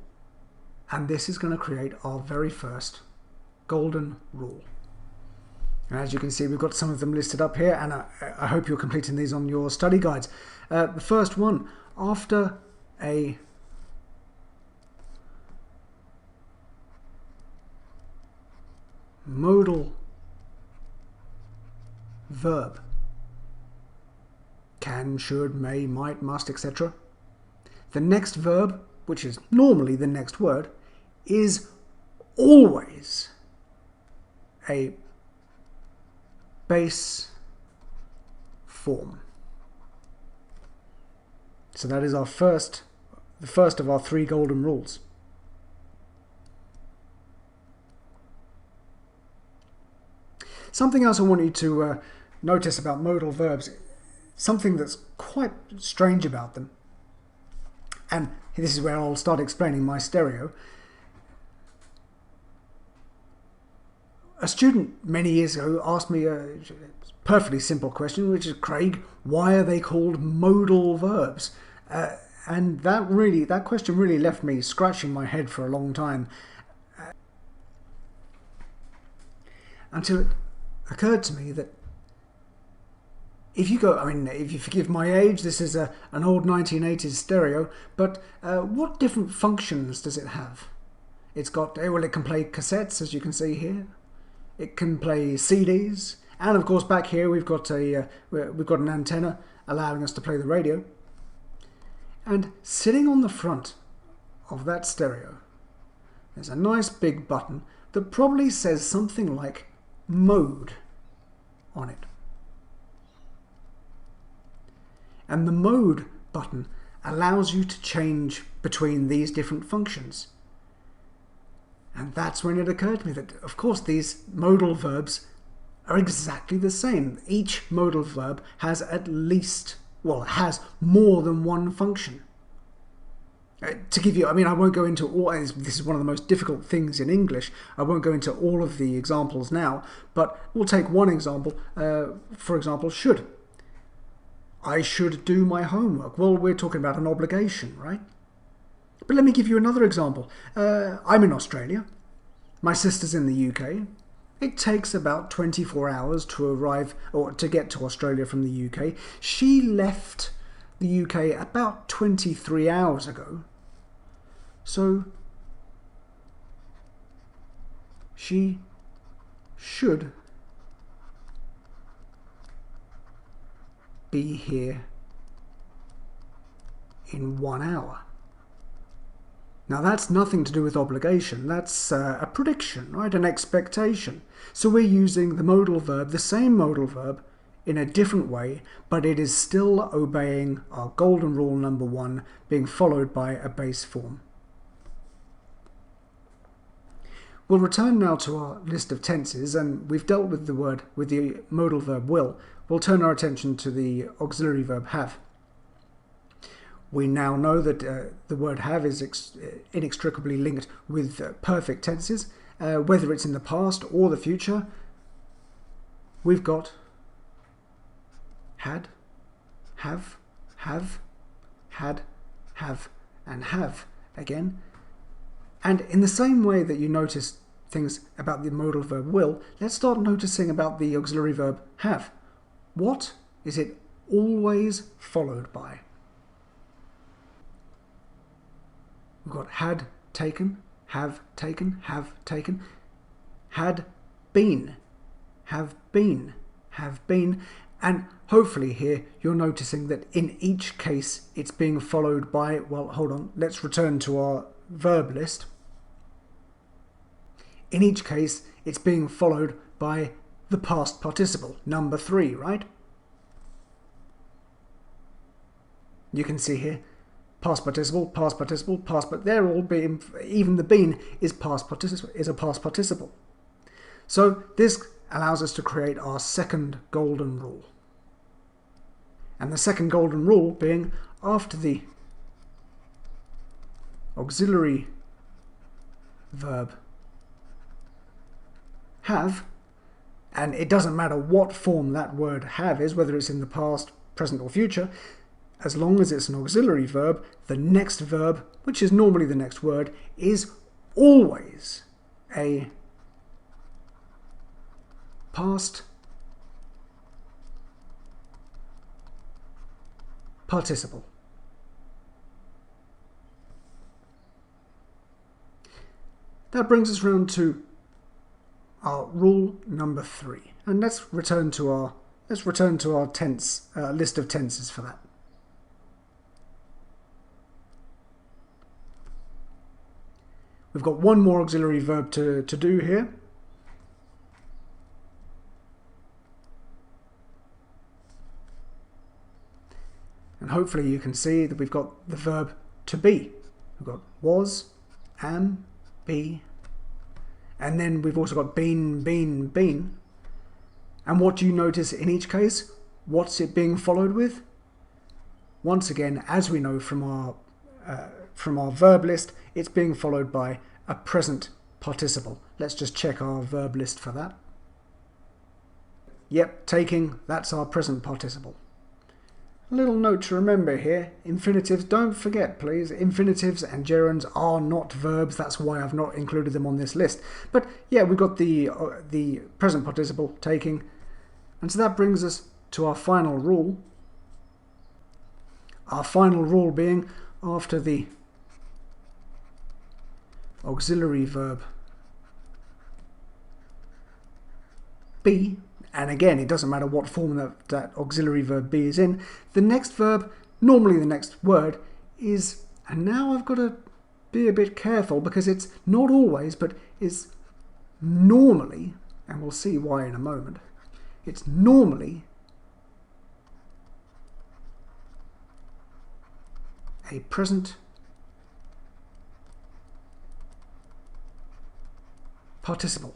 And this is going to create our very first golden rule. And as you can see, we've got some of them listed up here, and I hope you're completing these on your study guides. The first one, after a modal verb, can, should, may, might, must, etc. The next verb, which is normally the next word, is always a base form. So that is the first of our 3 golden rules. Something else I want you to notice about modal verbs, something that's quite strange about them, and this is where I'll start explaining my stereo. A student many years ago asked me a perfectly simple question, which is, Craig, why are they called modal verbs? And that question really left me scratching my head for a long time, until it occurred to me that if you go, if you forgive my age, this is an old 1980s stereo, but what different functions does it have? It's got, well, it can play cassettes, as you can see here. It can play CDs, and of course back here we've got an antenna allowing us to play the radio. And sitting on the front of that stereo, there's a nice big button that probably says something like mode on it. And the mode button allows you to change between these different functions. And that's when it occurred to me that, of course, these modal verbs are exactly the same. Each modal verb has has more than one function. To give you, I won't go into all, this is one of the most difficult things in English. I won't go into all of the examples now, but we'll take one example. For example, should. I should do my homework. Well, we're talking about an obligation, right? But let me give you another example. I'm in Australia. My sister's in the UK. It takes about 24 hours to arrive or to get to Australia from the UK. She left the UK about 23 hours ago. So she should be here in 1 hour. Now that's nothing to do with obligation, that's a prediction, right? An expectation. So we're using the modal verb, the same modal verb, in a different way, but it is still obeying our golden rule number 1, being followed by a base form. We'll return now to our list of tenses, and we've dealt with the modal verb will. We'll turn our attention to the auxiliary verb have. We now know that the word have is inextricably linked with perfect tenses. Whether it's in the past or the future, we've got had, had, have, and have again. And in the same way that you notice things about the modal verb will, let's start noticing about the auxiliary verb have. What is it always followed by? We've got had taken, have taken, had been, have been, and hopefully here you're noticing that in each case it's being followed by, well, hold on, let's return to our verb list. In each case it's being followed by the past participle, number 3, right? You can see here, past participle, they're all being, even the been is a past participle. So this allows us to create our second golden rule. And the second golden rule being after the auxiliary verb have, and it doesn't matter what form that word have is, whether it's in the past, present or future, as long as it's an auxiliary verb, the next verb, which is normally the next word, is always a past participle. That brings us round to our rule number 3, and let's return to our tense list of tenses for that. We've got one more auxiliary verb to do here. And hopefully you can see that we've got the verb to be. We've got was, am, be, and then we've also got been, been, been. And what do you notice in each case? What's it being followed with? Once again, as we know from our verb list, it's being followed by a present participle. Let's just check our verb list for that. Yep, taking, that's our present participle. A little note to remember here, infinitives, don't forget please, infinitives and gerunds are not verbs, that's why I've not included them on this list. But yeah, we've got the present participle, taking, and so that brings us to our final rule. Our final rule being, after the auxiliary verb be, and again, it doesn't matter what form that auxiliary verb be is in, the next verb, normally the next word, is, and now I've got to be a bit careful because it's not always, but is normally, and we'll see why in a moment, it's normally a present participle.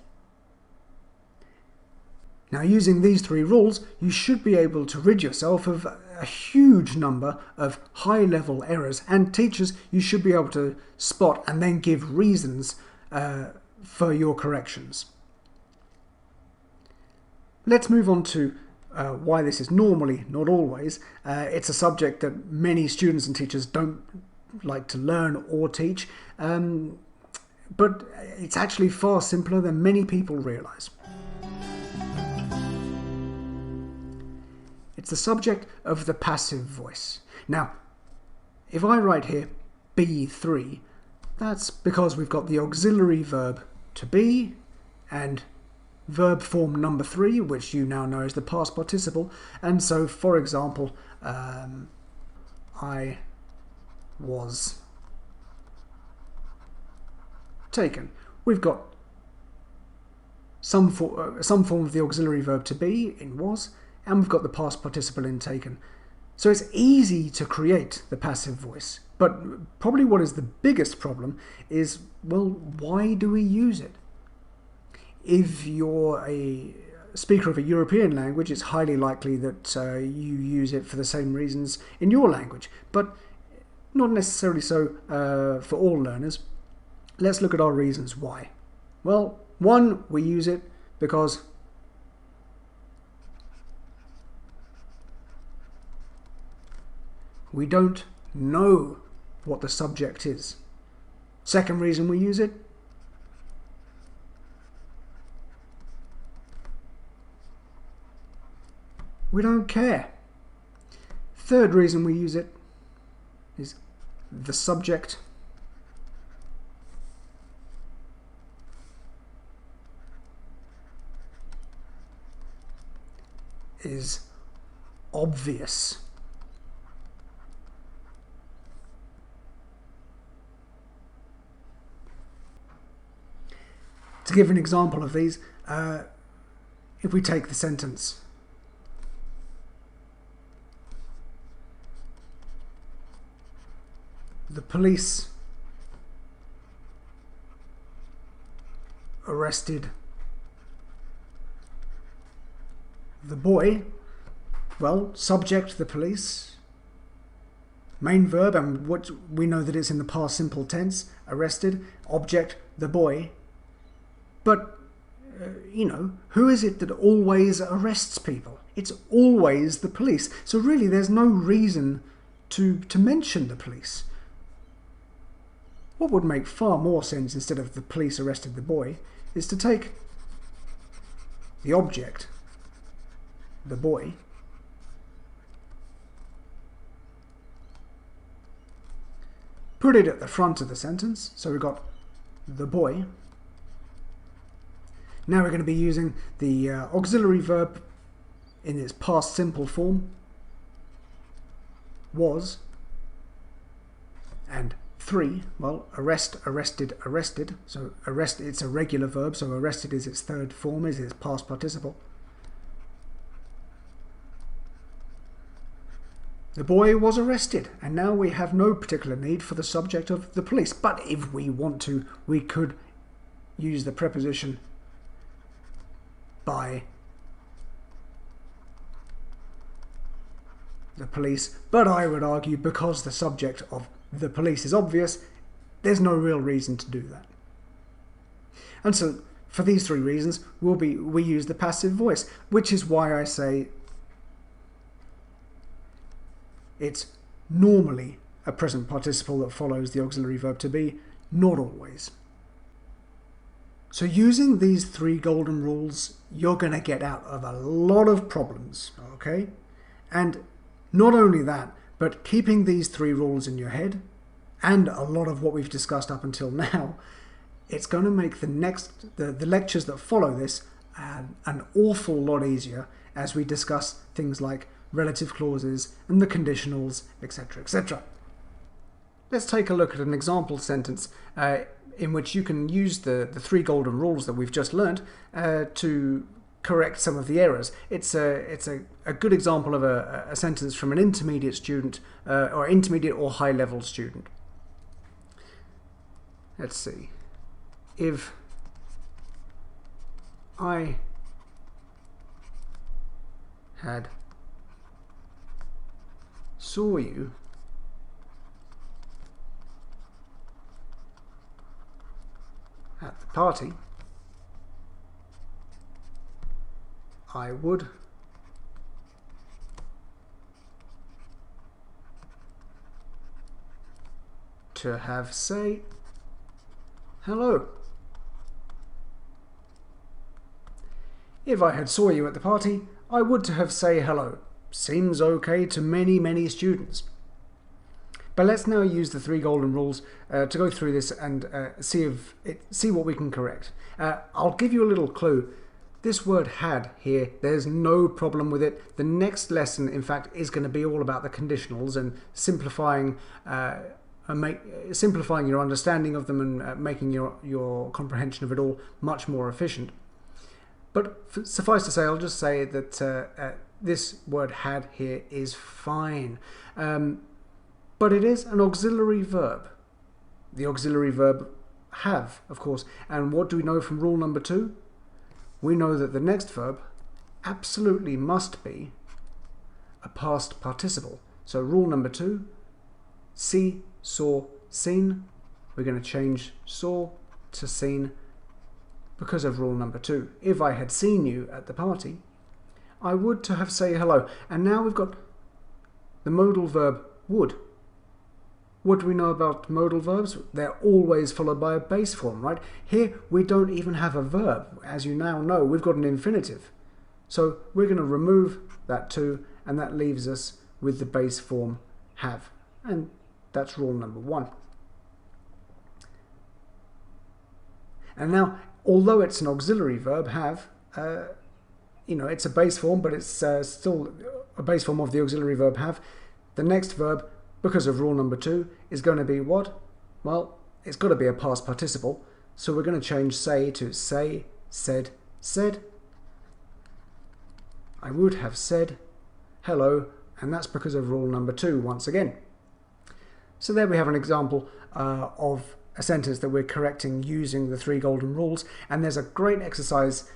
Now, using these 3 rules, you should be able to rid yourself of a huge number of high-level errors, and teachers, you should be able to spot and then give reasons for your corrections. Let's move on to why this is normally, not always. It's a subject that many students and teachers don't like to learn or teach, but it's actually far simpler than many people realise. It's the subject of the passive voice. Now, if I write here be3, that's because we've got the auxiliary verb to be and verb form number 3, which you now know is the past participle. And so, for example, I was taken. We've got some form of the auxiliary verb to be in was, and we've got the past participle in taken. So it's easy to create the passive voice, but probably what is the biggest problem is, well, why do we use it? If you're a speaker of a European language, it's highly likely that you use it for the same reasons in your language, but not necessarily so for all learners. Let's look at our reasons why. Well, one, we use it because we don't know what the subject is. Second reason we use it, we don't care. Third reason we use it is the subject is obvious. To give an example of these, if we take the sentence, the police arrested the boy, well, subject the police, main verb, and what we know that it's in the past simple tense, arrested, object the boy. But, you know, who is it that always arrests people? It's always the police. So really there's no reason to mention the police. What would make far more sense, instead of the police arrested the boy, is to take the object, the boy, put it at the front of the sentence. So we've got the boy. Now we're going to be using the auxiliary verb in its past simple form, was, and 3, well, arrest, arrested, arrested. So arrest, it's a regular verb, so arrested is its third form, is its past participle. The boy was arrested, and now we have no particular need for the subject of the police. But if we want to, we could use the preposition by the police. But I would argue, because the subject of the police is obvious, there's no real reason to do that. And so for these 3 reasons we use the passive voice, which is why I say it's normally a present participle that follows the auxiliary verb to be, not always. So using these 3 golden rules, you're going to get out of a lot of problems, okay? And not only that, but keeping these 3 rules in your head, and a lot of what we've discussed up until now, it's going to make the lectures that follow this an awful lot easier as we discuss things like relative clauses and the conditionals, etc., etc. Let's take a look at an example sentence in which you can use the 3 golden rules that we've just learned to correct some of the errors. It's a good example of a sentence from an intermediate student or intermediate or high level student. Let's see. If I had saw you at the party, I would to have say hello. If I had saw you at the party, I would to have say hello. Seems okay to many students. But let's now use the 3 golden rules to go through this and see what we can correct. I'll give you a little clue. This word had here, there's no problem with it. The next lesson, in fact, is going to be all about the conditionals and simplifying your understanding of them and making your comprehension of it all much more efficient. But suffice to say, I'll just say that this word had here is fine. But it is an auxiliary verb. The auxiliary verb have, of course. And what do we know from rule number 2? We know that the next verb absolutely must be a past participle. So rule number 2, see, saw, seen. We're going to change saw to seen because of rule number 2. If I had seen you at the party, I would to have say hello. And now we've got the modal verb would. What do we know about modal verbs? They're always followed by a base form, right? Here we don't even have a verb. As you now know, we've got an infinitive. So we're going to remove that too, and that leaves us with the base form have. And that's rule number 1. And now, although it's an auxiliary verb, have, it's a base form, but it's still a base form of the auxiliary verb have. The next verb, because of rule number 2, is going to be what? Well, it's got to be a past participle. So we're going to change say to say, said, said. I would have said hello, and that's because of rule number 2 once again. So there we have an example of a sentence that we're correcting using the 3 golden rules, and there's a great exercise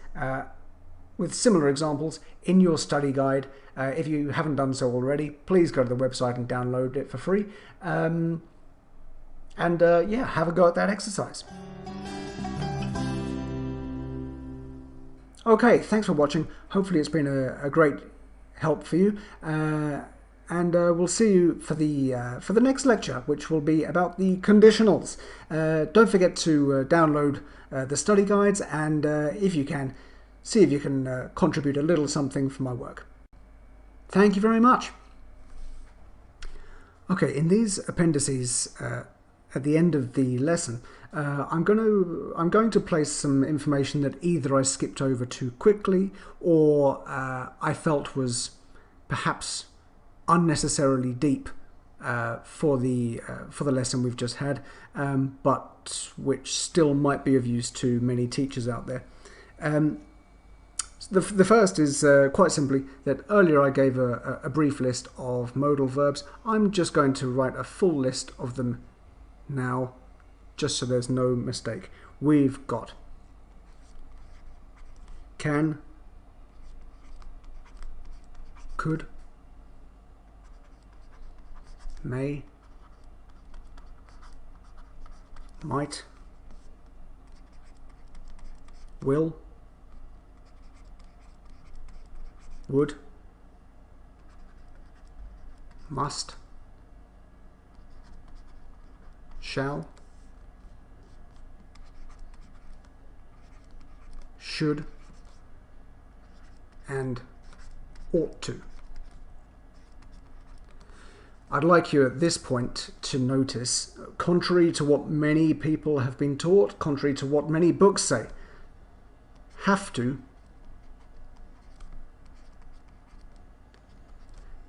with similar examples in your study guide. If you haven't done so already, please go to the website and download it for free. Yeah, have a go at that exercise. Okay, thanks for watching. Hopefully it's been a great help for you. and we'll see you for the next lecture, which will be about the conditionals. Don't forget to download the study guides, and if you can, see if you can contribute a little something for my work. Thank you very much. Okay, in these appendices at the end of the lesson, I'm going to place some information that either I skipped over too quickly or I felt was perhaps unnecessarily deep for the lesson we've just had, but which still might be of use to many teachers out there. The first is quite simply that earlier I gave a brief list of modal verbs. I'm just going to write a full list of them now, just so there's no mistake. We've got can, could, may, might, will, would, must, shall, should, and ought to. I'd like you at this point to notice, contrary to what many people have been taught, contrary to what many books say, have to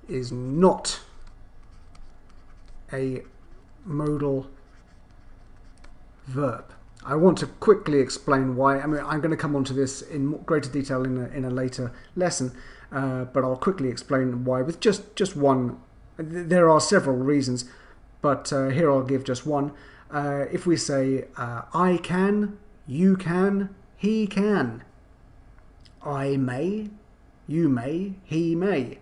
is not a modal verb. I want to quickly explain why. I mean, I'm going to come onto this in greater detail in a later lesson, but I'll quickly explain why with just one. There are several reasons, but here I'll give just one. If we say I can, you can, he can. I may, you may, he may.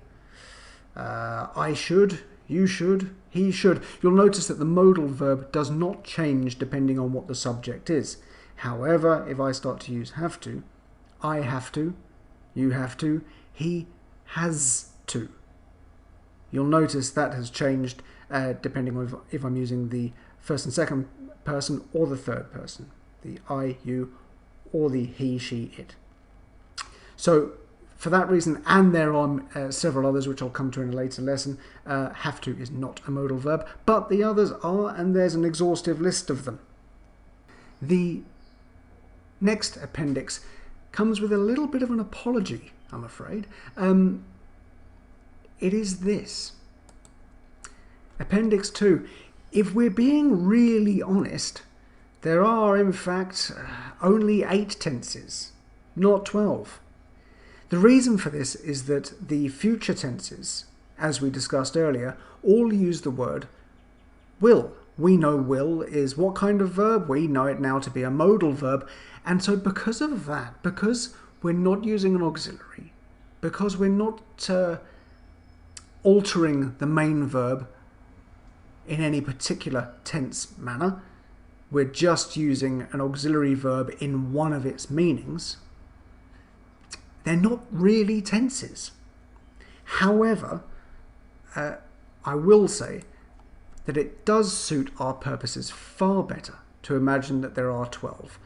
I should, you should, he should. You'll notice that the modal verb does not change depending on what the subject is. However, if I start to use have to, I have to, you have to, he has to. You'll notice that has changed depending on if I'm using the first and second person or the third person, the I, you, or the he, she, it. So for that reason, and there are several others which I'll come to in a later lesson, have to is not a modal verb, but the others are, and there's an exhaustive list of them. The next appendix comes with a little bit of an apology, I'm afraid. It is this. Appendix 2. If we're being really honest, there are in fact only 8 tenses, not 12. The reason for this is that the future tenses, as we discussed earlier, all use the word will. We know will is what kind of verb? We know it now to be a modal verb. And so because of that, because we're not using an auxiliary, because we're not altering the main verb in any particular tense manner, we're just using an auxiliary verb in one of its meanings, they're not really tenses. However, I will say that it does suit our purposes far better to imagine that there are 12.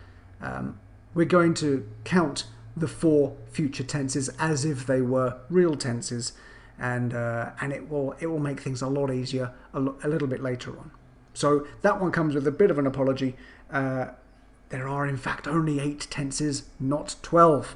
We're going to count the 4 future tenses as if they were real tenses, and it will make things a lot easier a little bit later on. So that one comes with a bit of an apology. There are in fact only 8 tenses, not 12.